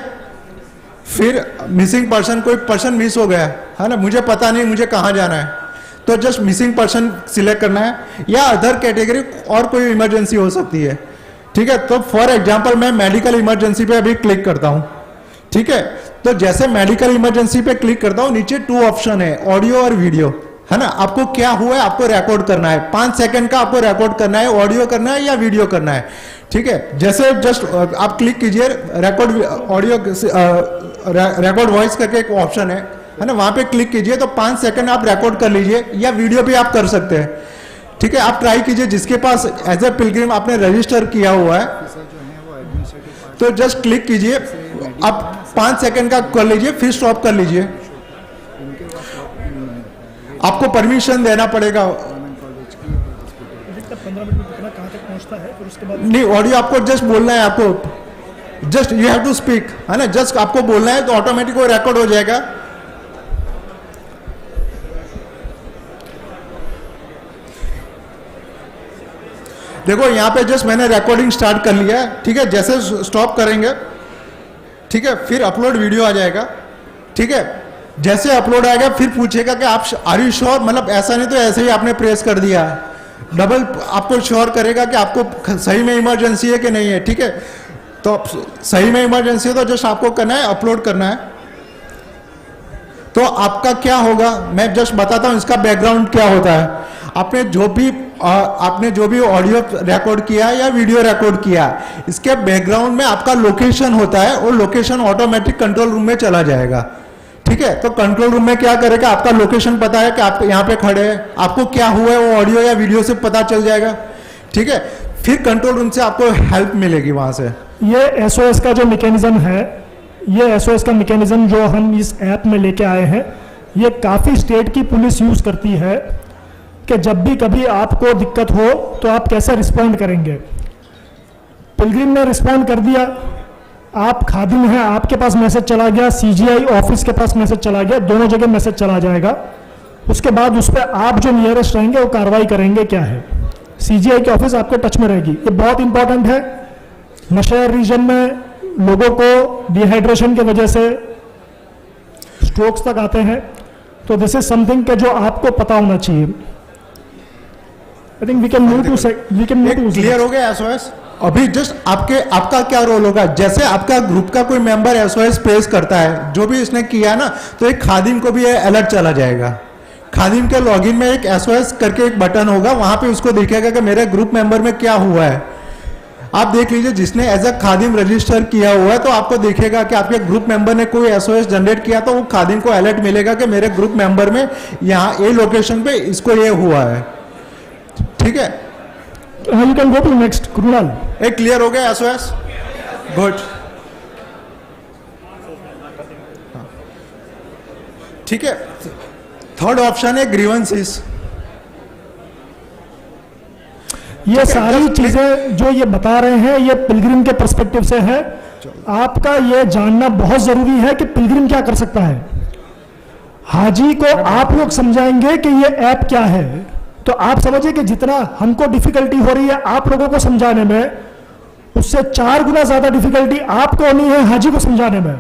फिर मिसिंग पर्सन, कोई पर्सन मिस हो गया है ना, मुझे पता नहीं मुझे कहाँ जाना है, तो जस्ट मिसिंग पर्सन सिलेक्ट करना है, या अदर कैटेगरी और कोई इमरजेंसी हो सकती है। ठीक है, तो फॉर एग्जांपल मैं मेडिकल इमरजेंसी पे अभी क्लिक करता हूं। ठीक है, तो जैसे मेडिकल इमरजेंसी पे क्लिक करता हूं, नीचे 2 ऑप्शन है, ऑडियो और वीडियो, है ना। आपको क्या हुआ है, आपको रिकॉर्ड करना है, 5 सेकंड का आपको रिकॉर्ड करना है, ऑडियो करना है या वीडियो करना है। ठीक है, जैसे जस्ट आप क्लिक कीजिए, रिकॉर्ड ऑडियो, रिकॉर्ड वॉइस करके एक ऑप्शन है ना, वहां पे क्लिक कीजिए तो 5 सेकंड आप रिकॉर्ड कर लीजिए, या वीडियो भी आप कर सकते हैं। ठीक है, आप ट्राई कीजिए, जिसके पास एज ए पिलग्रिम आपने रजिस्टर किया हुआ है तो जस्ट क्लिक कीजिए, आप 5 सेकंड का कर लीजिए, फिर स्टॉप कर लीजिए। आपको परमिशन देना पड़ेगा। 15 मिनट में कितना कहाँ तक पहुँचता है, फिर उसके बाद नहीं, ऑडियो आपको जस्ट बोलना है, आपको just you have to speak, है ना, जस्ट आपको बोलना है तो ऑटोमेटिक वो रिकॉर्ड हो जाएगा। देखो यहाँ पे जस्ट मैंने रिकॉर्डिंग स्टार्ट कर लिया है, ठीक है, जैसे स्टॉप करेंगे, ठीक है, फिर अपलोड वीडियो आ जाएगा, ठीक है, जैसे अपलोड आएगा फिर पूछेगा कि आप आर यू श्योर, मतलब ऐसा नहीं तो ऐसे ही आपने प्रेस कर दिया, डबल आपको श्योर करेगा कि आपको सही में इमरजेंसी है कि नहीं है, ठीक है, तो सही में इमरजेंसी है तो जस्ट आपको करना है, अपलोड करना है। तो आपका क्या होगा मैं जस्ट बताता हूं इसका बैकग्राउंड क्या होता है। आपने जो भी ऑडियो रिकॉर्ड किया या वीडियो रिकॉर्ड किया, इसके बैकग्राउंड में आपका लोकेशन होता है, और लोकेशन ऑटोमेटिक कंट्रोल रूम में चला जाएगा, ठीक है। तो कंट्रोल रूम में क्या करेगा, आपका लोकेशन पता है कि आप यहाँ पे खड़े हैं, आपको क्या हुआ है वो ऑडियो या वीडियो से पता चल जाएगा, ठीक है। फिर कंट्रोल रूम से आपको हेल्प मिलेगी वहां से। ये एसओएस का जो मैकेनिज्म है, ये एसओएस का मैकेनिज्म जो हम इस ऐप में लेके आए हैं, ये काफ़ी स्टेट की पुलिस यूज़ करती है कि जब भी कभी आपको दिक्कत हो तो आप कैसे रिस्पॉन्ड करेंगे। पिलग्रिम ने रिस्पॉन्ड कर दिया, आप खादिम हैं, आपके पास मैसेज चला गया, सीजीआई ऑफिस के पास मैसेज चला गया, दोनों जगह मैसेज चला जाएगा। उसके बाद उस पर आप जो नियरेस्ट रहेंगे वो कार्रवाई करेंगे क्या है। सीजीआई की ऑफिस आपके टच में रहेगी। ये बहुत इंपॉर्टेंट है। नशहर रीजन में लोगों को डिहाइड्रेशन की वजह से स्ट्रोक्स तक आते हैं, तो दिस इज समथिंग के जो आपको पता होना चाहिए। I think we can move to clear हो गया एसओएस। अभी जस्ट आपका क्या रोल होगा, जैसे आपका ग्रुप का कोई मेंबर एसओएस प्रेस करता है, जो भी इसने किया ना, तो एक खादिम को भी अलर्ट चला जाएगा। खादिम के लॉगिन में एक एसओएस करके एक बटन होगा, वहां पे उसको दिखेगा कि मेरे ग्रुप मेंबर में क्या हुआ है। आप देख लीजिए, जिसने एज अ खादिम रजिस्टर किया हुआ है तो आपको दिखेगा कि आपके ग्रुप मेंबर ने कोई एसओएस जनरेट किया, तो वो खादिम को अलर्ट मिलेगा कि मेरे ग्रुप मेंबर में यहाँ ए लोकेशन पे इसको ये हुआ है, ठीक है। You can go to next. Krunal, एक क्लियर हो गया एसओएस, गुड, ठीक है। थर्ड ऑप्शन है ग्रीवेंसेस। ये सारी चीजें जो ये बता रहे हैं ये पिलग्रिम के पर्सपेक्टिव से है। आपका ये जानना बहुत जरूरी है कि पिलग्रिम क्या कर सकता है। हाजी को आप लोग समझाएंगे कि ये ऐप क्या है, तो आप समझिए कि जितना हमको डिफिकल्टी हो रही है आप लोगों को समझाने में, उससे 4 गुना ज्यादा डिफिकल्टी आपको होनी है हाजी को समझाने में।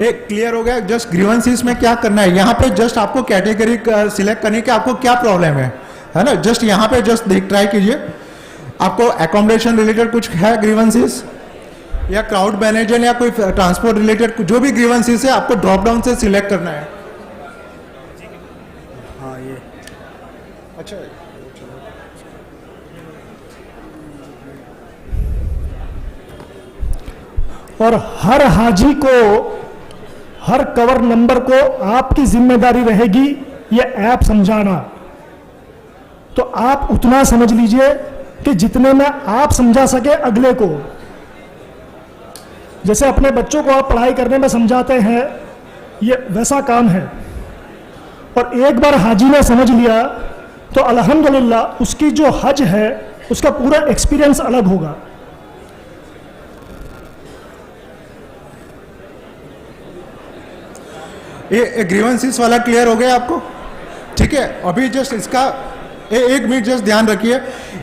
एक क्लियर हो गया। जस्ट ग्रीवेंसेस में क्या करना है, यहाँ पे जस्ट आपको कैटेगरी सिलेक्ट करनी कि आपको क्या प्रॉब्लम है ना। जस्ट यहाँ पे जस्ट ट्राई कीजिए, आपको एकोमोडेशन रिलेटेड कुछ है ग्रीवेंसेस, या क्राउड मैनेजर या कोई ट्रांसपोर्ट रिलेटेड जो भी ग्रीवेंसेस है आपको ड्रॉप डाउन से सिलेक्ट करना है। हाँ ये अच्छा है। और हर हाजी को, हर कवर नंबर को आपकी जिम्मेदारी रहेगी ये ऐप समझाना। तो आप उतना समझ लीजिए कि जितने में आप समझा सके अगले को। जैसे अपने बच्चों को आप पढ़ाई करने में समझाते हैं, ये वैसा काम है। और एक बार हाजी ने समझ लिया तो अल्हम्दुलिल्लाह उसकी जो हज है उसका पूरा एक्सपीरियंस अलग होगा। ये ग्रीवेंसेस वाला क्लियर हो गया आपको, ठीक है। अभी जस्ट इसका एक मिनट जस्ट ध्यान रखिए,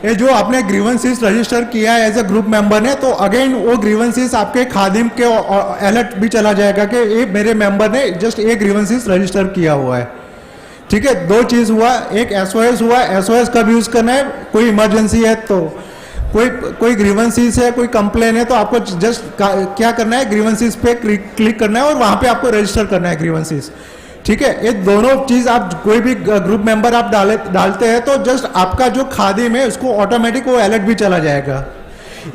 ये जो आपने ग्रीवेंसेस रजिस्टर किया है एज अ ग्रुप मेंबर ने, तो अगेन वो ग्रीवेंसेस आपके खादिम के अलर्ट भी चला जाएगा कि ये मेरे मेंबर ने जस्ट एक ग्रीवेंसेस रजिस्टर किया हुआ है, ठीक है। 2 चीज हुआ, एक एसओएस हुआ। एसओएस कब यूज करना है, कोई इमरजेंसी है तो, कोई ग्रीवेंसेस है, कोई कंप्लेन है, तो आपको जस्ट क्या करना है, ग्रीवेंसेस पे क्लिक करना है और वहां पे आपको रजिस्टर करना है ग्रीवेंसेस, ठीक है। ये दोनों चीज आप कोई भी ग्रुप मेंबर आप डालते हैं तो जस्ट आपका जो खादिम है उसको ऑटोमेटिक वो अलर्ट भी चला जाएगा।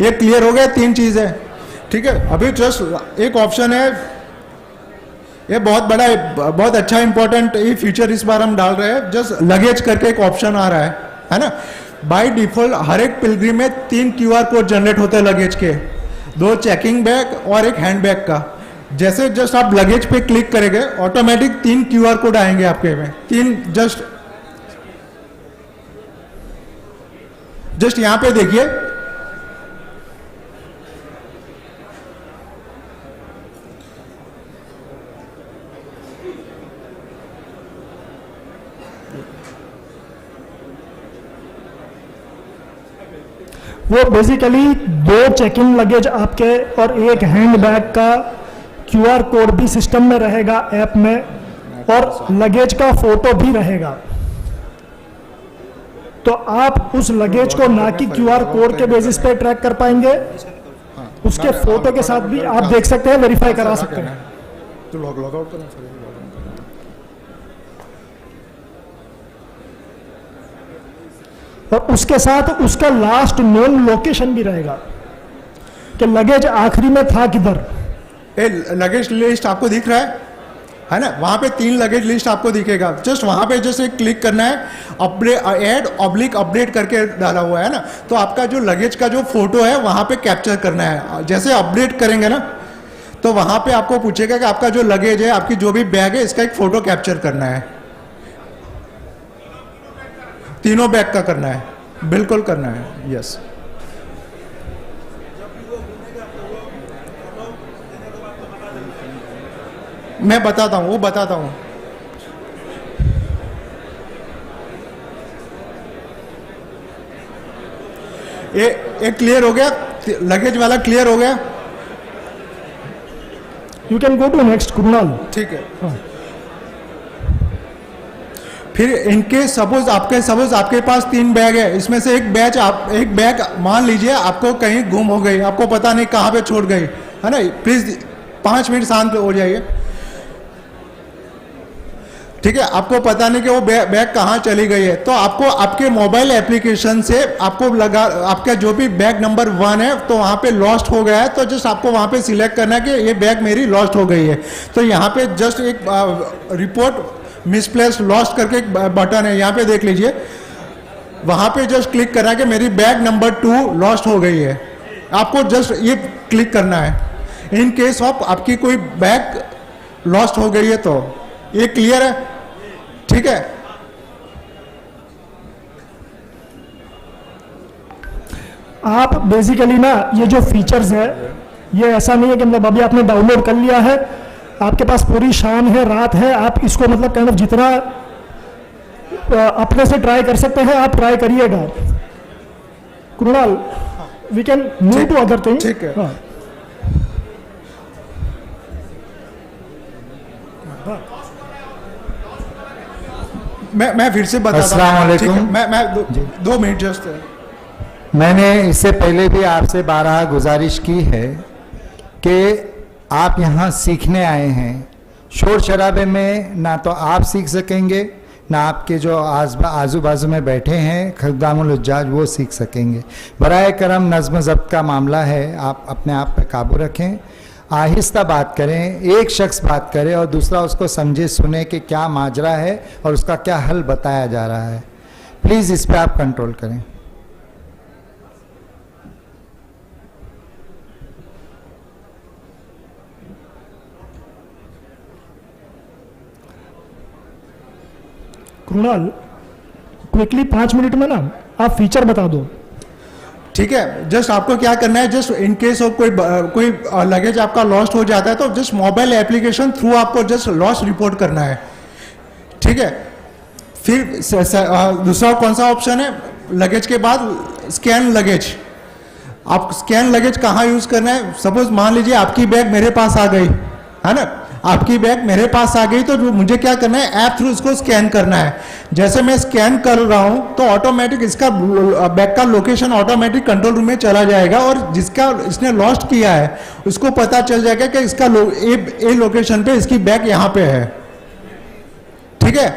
ये क्लियर हो गया, 3 चीज है, ठीक है। अभी जस्ट एक ऑप्शन है, ये बहुत बड़ा, बहुत अच्छा इंपॉर्टेंट ये फीचर इस बार हम डाल रहे हैं। जस्ट लगेज करके एक ऑप्शन आ रहा है ना। बाय डिफॉल्ट हर एक पिलग्रिम में 3 QR कोड जनरेट होते हैं लगेज के, 2 चेकिंग बैग और एक हैंड बैग का। जैसे जस्ट आप लगेज पे क्लिक करेंगे ऑटोमेटिक 3 QR कोड आएंगे आपके में, 3 जस्ट यहां पे देखिए, वो बेसिकली 2 चेक इन लगेज आपके और एक हैंड बैग का QR कोड भी सिस्टम में रहेगा ऐप में, और लगेज का फोटो भी रहेगा। तो आप उस लगेज को ना कि QR कोड के बेसिस पे ट्रैक कर पाएंगे, उसके फोटो के साथ भी आप देख सकते हैं, वेरीफाई करा सकते हैं। तो लॉग आउट करना पड़ेगा। और उसके साथ उसका लास्ट नोन लोकेशन भी रहेगा कि लगेज आखिरी में था किधर। लगेज लिस्ट आपको दिख रहा है ना, वहां पे 3 लगेज लिस्ट आपको दिखेगा। जस्ट वहां पे जस्ट एक क्लिक करना है, अपडेट करके डाला हुआ है ना, तो आपका जो लगेज का जो फोटो है वहां पे कैप्चर करना है। जैसे अपडेट करेंगे ना, तो वहां पे आपको पूछेगा कि आपका जो लगेज है, आपकी जो भी बैग है, इसका एक फोटो कैप्चर करना है। तीनों बैग का करना है, बिल्कुल करना है, यस। मैं बताता हूं, वो बताता हूं। ये क्लियर हो गया, लगेज वाला क्लियर हो गया। You can go to next Kunal. ठीक है। फिर इनके सपोज आपके पास 3 बैग है, इसमें से एक बैग मान लीजिए आपको कहीं गुम हो गई, आपको पता नहीं कहां पे छोड़ गई, है ना। प्लीज 5 मिनट शांत हो जाइए, ठीक है। आपको पता नहीं कि वो बैग कहाँ चली गई है, तो आपको आपके मोबाइल एप्लीकेशन से आपका जो भी बैग नंबर 1 है, तो वहाँ पे लॉस्ट हो गया है, तो जस्ट आपको वहाँ पे सिलेक्ट करना है कि ये बैग मेरी लॉस्ट हो गई है। तो यहाँ पे जस्ट एक रिपोर्ट मिसप्लेस्ड लॉस्ट करके एक बटन है, यहाँ पे देख लीजिए। वहाँ पे जस्ट क्लिक करना है कि मेरी बैग नंबर 2 लॉस्ट हो गई है। आपको जस्ट ये क्लिक करना है। इन केस ऑफ आपकी कोई बैग लॉस्ट हो गई है, तो ये क्लियर है, ठीक है। आप बेसिकली ना ये जो फीचर्स है, ये ऐसा नहीं है कि मतलब अभी आपने डाउनलोड कर लिया है, आपके पास पूरी शाम है, रात है, आप इसको मतलब काइंड ऑफ जितना अपने से ट्राई कर सकते हैं आप ट्राई करिएगा। Kunal, we can move to other thing. ठीक है। हाँ। मैं फिर से बताता अस्सलाम हूं, वालेकुम। ठीक है? मैं 2 मिनट जस्ट। मैंने इससे पहले भी आपसे बारहा गुजारिश की है कि आप यहाँ सीखने आए हैं। शोर शराबे में ना तो आप सीख सकेंगे, ना आपके जो आजू बाजू में बैठे हैं खुद्दामुल हुज्जाज वो सीख सकेंगे। बराए करम नज़्म ज़ब्त का मामला है, आप अपने आप पे काबू रखें, आहिस्ता बात करें, एक शख्स बात करे और दूसरा उसको समझे सुने कि क्या माजरा है और उसका क्या हल बताया जा रहा है। प्लीज़ इस पे आप कंट्रोल करें। कुणाल, क्विकली 5 मिनट में ना आप फीचर बता दो। ठीक है। जस्ट आपको क्या करना है, जस्ट इन केस ऑफ कोई लगेज आपका लॉस्ट हो जाता है, तो जस्ट मोबाइल एप्लीकेशन थ्रू आपको जस्ट लॉस्ट रिपोर्ट करना है, ठीक है। फिर दूसरा कौन सा ऑप्शन है, लगेज के बाद स्कैन लगेज। आप स्कैन लगेज कहाँ यूज करना है, सपोज मान लीजिए आपकी बैग मेरे पास आ गई, है ना, आपकी बैग मेरे पास आ गई, तो मुझे क्या करना है, ऐप थ्रू इसको स्कैन करना है। जैसे मैं स्कैन कर रहा हूं तो ऑटोमेटिक इसका बैग का लोकेशन ऑटोमेटिक कंट्रोल रूम में चला जाएगा, और जिसका इसने लॉस्ट किया है उसको पता चल जाएगा कि इसका ए लोकेशन पे इसकी बैग यहां पे है, ठीक है।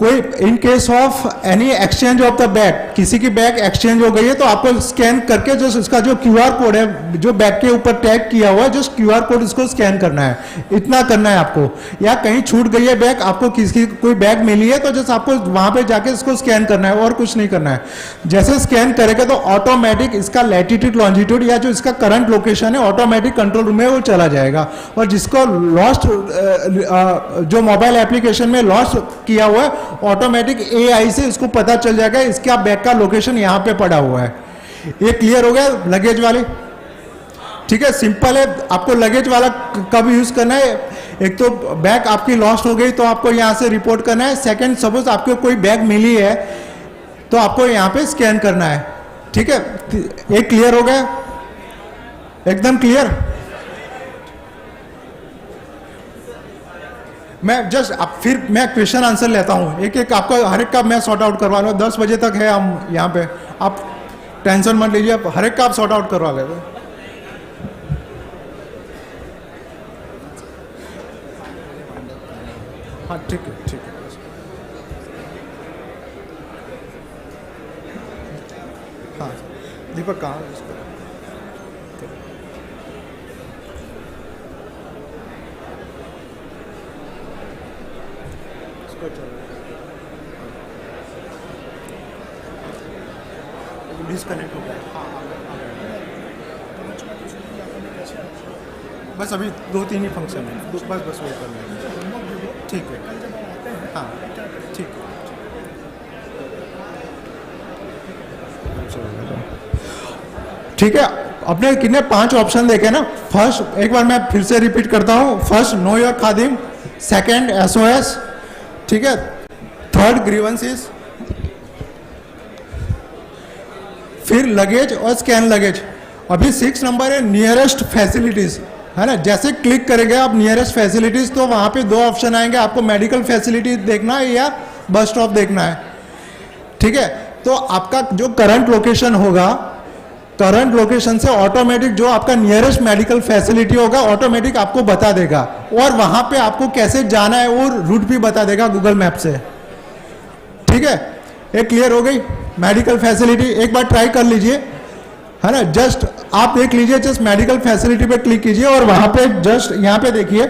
कोई in case of any exchange of the bag, किसी की बैग एक्सचेंज हो गई है तो आपको स्कैन करके जो इसका जो क्यूआर कोड है जो बैग के ऊपर टैग किया हुआ है, जो क्यूआर कोड इसको स्कैन करना है, इतना करना है आपको। या कहीं छूट गई है बैग, आपको किसी कोई बैग मिली है तो जस्ट आपको वहां पे जाके इसको स्कैन करना है और कुछ नहीं करना है। जैसे स्कैन करेगा तो ऑटोमेटिक इसका लैटिट्यूड लॉन्जिट्यूड या जो इसका करंट लोकेशन है ऑटोमेटिक कंट्रोल रूम में वो चला जाएगा। और जिसको लॉस्ट जो मोबाइल एप्लीकेशन में लॉस्ट किया हुआ है ऑटोमेटिक एआई से इसको पता चल जाएगा इसका बैग का लोकेशन यहां पे पड़ा हुआ है। ये क्लियर हो गया लगेज वाले? ठीक है, सिंपल है। आपको लगेज वाला कब यूज करना है? एक तो बैग आपकी लॉस्ट हो गई तो आपको यहां से रिपोर्ट करना है। सेकंड, सपोज आपको कोई बैग मिली है तो आपको यहां पे स्कैन करना है। ठीक है, ये क्लियर हो गया? एकदम क्लियर? मैं जस्ट फिर मैं क्वेश्चन आंसर लेता हूं, एक एक आपका हर एक का मैं सॉर्ट आउट करवा लूँ। 10 बजे तक है हम यहाँ पे, आप टेंशन मत लीजिए, हर एक का आप सॉर्ट आउट करवा लेते। हाँ ठीक है, ठीक है। हाँ दीपक कहाँ है? इसको डिस्कनेक्ट हो गया। बस अभी 2-3 ही फंक्शन है, बस वो कर लेंगे। ठीक है, हाँ ठीक है। ठीक है, अपने कितने 5 ऑप्शन देखे ना। फर्स्ट, एक बार मैं फिर से रिपीट करता हूं। First, know your Khadim. Second, SOS. ठीक है, थर्ड, ग्रीवेंसेस। फिर लगेज और स्कैन लगेज। अभी 6 नंबर है नियरेस्ट फैसिलिटीज, है ना। जैसे क्लिक करेंगे आप नियरेस्ट फैसिलिटीज तो वहां पे 2 ऑप्शन आएंगे, आपको मेडिकल फैसिलिटीज देखना है या बस स्टॉप देखना है। ठीक है, तो आपका जो करंट लोकेशन होगा, करंट लोकेशन से ऑटोमेटिक जो आपका नियरेस्ट मेडिकल फैसिलिटी होगा ऑटोमेटिक आपको बता देगा, और वहां पे आपको कैसे जाना है वो रूट भी बता देगा गूगल मैप से। ठीक है, ये क्लियर हो गई मेडिकल फैसिलिटी। एक बार ट्राई कर लीजिए, है ना। जस्ट आप देख लीजिए, जस्ट मेडिकल फैसिलिटी पे क्लिक कीजिए और वहां पे जस्ट यहां पे देखिए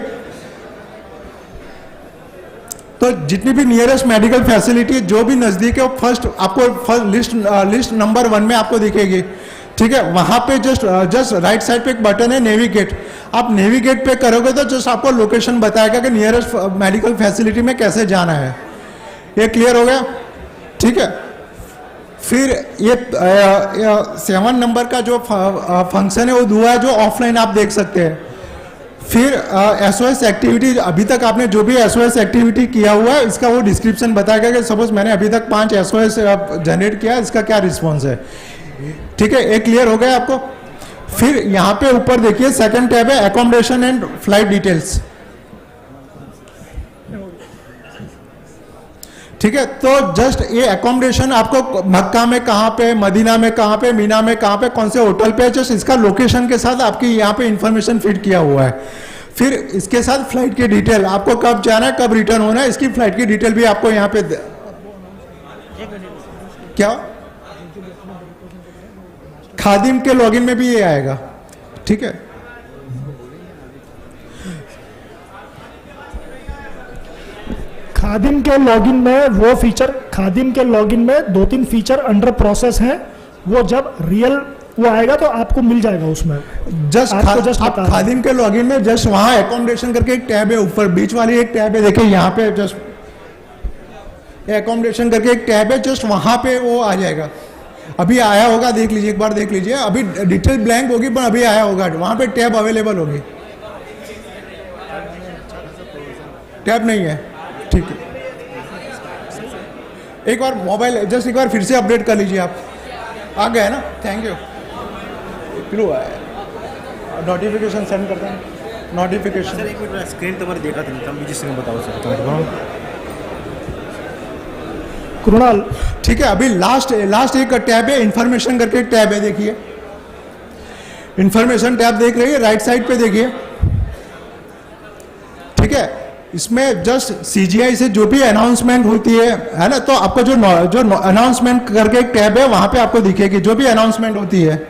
तो जितनी भी नियरेस्ट मेडिकल फैसिलिटी जो भी नजदीक है वो फर्स्ट लिस्ट नंबर 1 में आपको दिखेगी। ठीक है, वहां पे जस्ट राइट साइड पे एक बटन है नेविगेट। आप नेविगेट पे करोगे तो जस्ट आपको लोकेशन बताएगा कि नियरेस्ट मेडिकल फैसिलिटी में कैसे जाना है। ये क्लियर हो गया? ठीक है, फिर ये 7 नंबर का जो फंक्शन है वो दुआ है जो ऑफलाइन आप देख सकते हैं। फिर एसओएस एक्टिविटी, अभी तक आपने जो भी एसओएस एक्टिविटी किया हुआ है इसका वो डिस्क्रिप्शन बताएगा कि सपोज मैंने अभी तक 5 एसओएस जनरेट किया, इसका क्या रिस्पॉन्स है। ठीक है, एक क्लियर हो गया आपको? फिर यहाँ पे ऊपर देखिए सेकंड टैब है एकोमोडेशन एंड फ्लाइट डिटेल्स। ठीक है, तो जस्ट ये एकोमोडेशन आपको मक्का में कहाँ पे, मदीना में कहाँ पे, मीना में कहाँ पे, कौन से होटल पे, जस्ट इसका लोकेशन के साथ आपकी यहाँ पे इंफॉर्मेशन फीड किया हुआ है। फिर इसके साथ फ्लाइट की डिटेल, आपको कब जाना है, कब रिटर्न होना है, इसकी फ्लाइट की डिटेल भी आपको यहाँ पे क्या खादिम के लॉगिन में भी ये आएगा। ठीक है, खादिम के लॉगिन में वो फीचर, खादिम के लॉगिन में 2-3 फीचर अंडर प्रोसेस हैं, वो जब रियल वो आएगा तो आपको मिल जाएगा उसमें। आप खादिम के लॉगिन में जस्ट वहां एकोमोडेशन करके एक टैब है, ऊपर बीच वाली एक टैब है, देखिए यहाँ पे जस्ट एकोमोडेशन करके एक टैब है, जस्ट वहां पे वो आ जाएगा। अभी आया होगा, देख लीजिए, एक बार देख लीजिए। अभी डिटेल ब्लैंक होगी पर अभी आया होगा, वहां पे टैब अवेलेबल होगी। टैब नहीं है? ठीक है, एक बार मोबाइल जस्ट एक बार फिर से अपडेट कर लीजिए। आप आ गए ना? Thank you. नोटिफिकेशन सेंड करते हैं, नोटिफिकेशन। सर एक मिनट, स्क्रीन तो मैंने देखा था, तब मुझे स्क्रीन बताओ सर। कृणाल, ठीक है, अभी लास्ट एक टैब है इंफॉर्मेशन करके एक टैब है, देखिए इंफॉर्मेशन टैब देख रही है, राइट साइड पे देखिए। ठीक है, इसमें जस्ट सीजीआई से जो भी अनाउंसमेंट होती है ना, तो आपको जो अनाउंसमेंट करके एक टैब है वहां पे आपको दिखेगी जो भी अनाउंसमेंट होती है।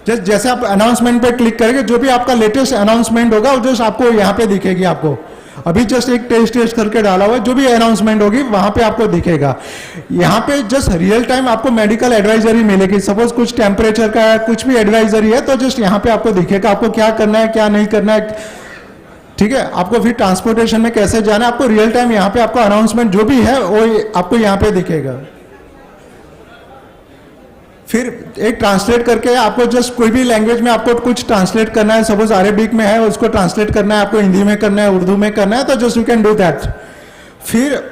जैसे आप अनाउंसमेंट पे क्लिक करेंगे, जो भी आपका लेटेस्ट अनाउंसमेंट होगा वो जस्ट आपको यहाँ पे दिखेगी। आपको अभी जस्ट एक टेस्ट करके डाला हुआ है, जो भी अनाउंसमेंट होगी वहां पे आपको दिखेगा। यहाँ पे जस्ट रियल टाइम आपको मेडिकल एडवाइजरी मिलेगी। सपोज कुछ टेम्परेचर का है, कुछ भी एडवाइजरी है, तो जस्ट यहाँ पे आपको दिखेगा आपको क्या करना है क्या नहीं करना है, ठीक है। आपको फिर ट्रांसपोर्टेशन में कैसे जाना है, आपको रियल टाइम यहाँ पे आपको अनाउंसमेंट जो भी है वो आपको यहाँ पे दिखेगा। फिर एक ट्रांसलेट करके आपको जस्ट कोई भी लैंग्वेज में आपको कुछ ट्रांसलेट करना है, सपोज अरेबिक में है उसको ट्रांसलेट करना है, आपको हिंदी में करना है, उर्दू में करना है, तो just you can do that. फिर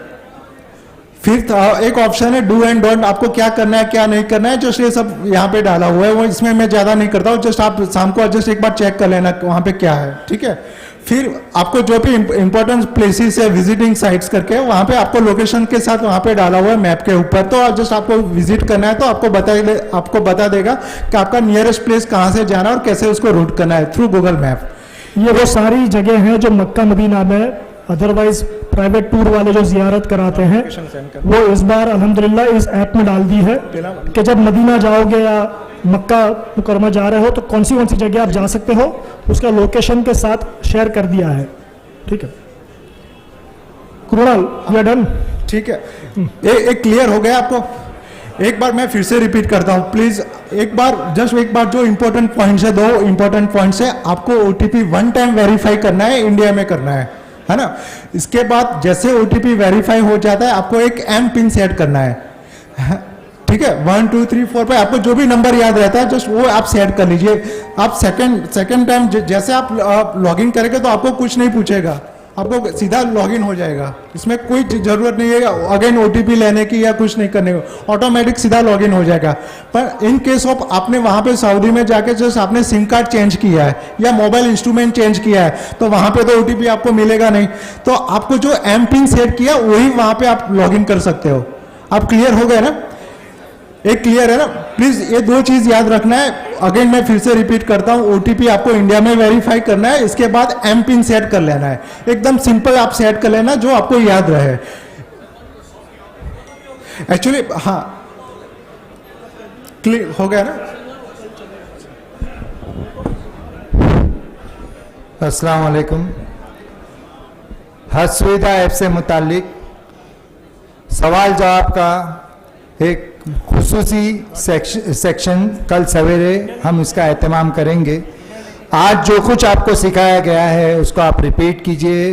एक ऑप्शन है डू एंड डोंट, आपको क्या करना है क्या नहीं करना है, जस्ट ये सब यहाँ पे डाला हुआ है। वो इसमें मैं ज्यादा नहीं करता हूँ, जस्ट आप शाम को जस्ट एक बार चेक कर लेना वहां पे क्या है, ठीक है। फिर आपको जो भी इंपॉर्टेंट प्लेसेस है विजिटिंग साइट्स करके वहां पे आपको लोकेशन के साथ वहां पे डाला हुआ है मैप के ऊपर, तो जस्ट आपको विजिट करना है तो आपको बता देगा कि आपका नियरेस्ट प्लेस कहाँ से जाना है और कैसे उसको रूट करना है थ्रू गूगल मैप। ये वो सारी जगह हैं जो मक्का मदीना में अदरवाइज प्राइवेट टूर वाले जो जियारत कराते हैं वो इस बार अल्हम्दुलिल्लाह इस ऐप में डाल दी है कि जब मदीना जाओगे या मक्का मुकरमा जा रहे हो तो कौन सी जगह आप जा सकते हो, उसका लोकेशन के साथ शेयर कर दिया है, ठीक है। कृणाल यू आर डन, ठीक है। एक क्लियर हो गया आपको। एक बार मैं फिर से रिपीट करता हूं प्लीज, एक बार जो इंपॉर्टेंट पॉइंट्स है, 2 इंपॉर्टेंट पॉइंट्स है, आपको ओटीपी 1 टाइम वेरीफाई करना है, इंडिया में करना है ना। इसके बाद जैसे ओटीपी वेरीफाई हो जाता है आपको एक एम पिन सेट करना है, ठीक है। 1 2 3 4 पे आपको जो भी नंबर याद रहता है जस्ट वो आप सेट कर लीजिए। आप सेकंड टाइम जैसे आप लॉगिन करेंगे तो आपको कुछ नहीं पूछेगा, आपको सीधा लॉगिन हो जाएगा। इसमें कोई जरूरत नहीं है अगेन ओटीपी लेने की या कुछ नहीं करने को, ऑटोमेटिक सीधा लॉगिन हो जाएगा। पर इन केस ऑफ आपने वहां पे सऊदी में जाके जस्ट आपने सिम कार्ड चेंज किया है या मोबाइल इंस्ट्रूमेंट चेंज किया है तो वहां पे तो ओटीपी आपको मिलेगा नहीं, तो आपको जो एम पिन सेट किया वही वहां पे आप लॉगिन कर सकते हो। आप क्लियर हो गए ना? एक क्लियर है ना? प्लीज ये 2 चीज याद रखना है। अगेन मैं फिर से रिपीट करता हूं, ओटीपी आपको इंडिया में वेरीफाई करना है, इसके बाद एम पिन सेट कर लेना है। एकदम सिंपल आप सेट कर लेना जो आपको याद रहे। एक्चुअली हाँ क्लियर हो गया ना? अस्सलाम वालेकुम। हज सुविधा ऐप से मुतालिक सवाल जवाब का एक खुसूसी सेक्शन कल सवेरे हम इसका एहतमाम करेंगे। आज जो कुछ आपको सिखाया गया है उसको आप रिपीट कीजिए,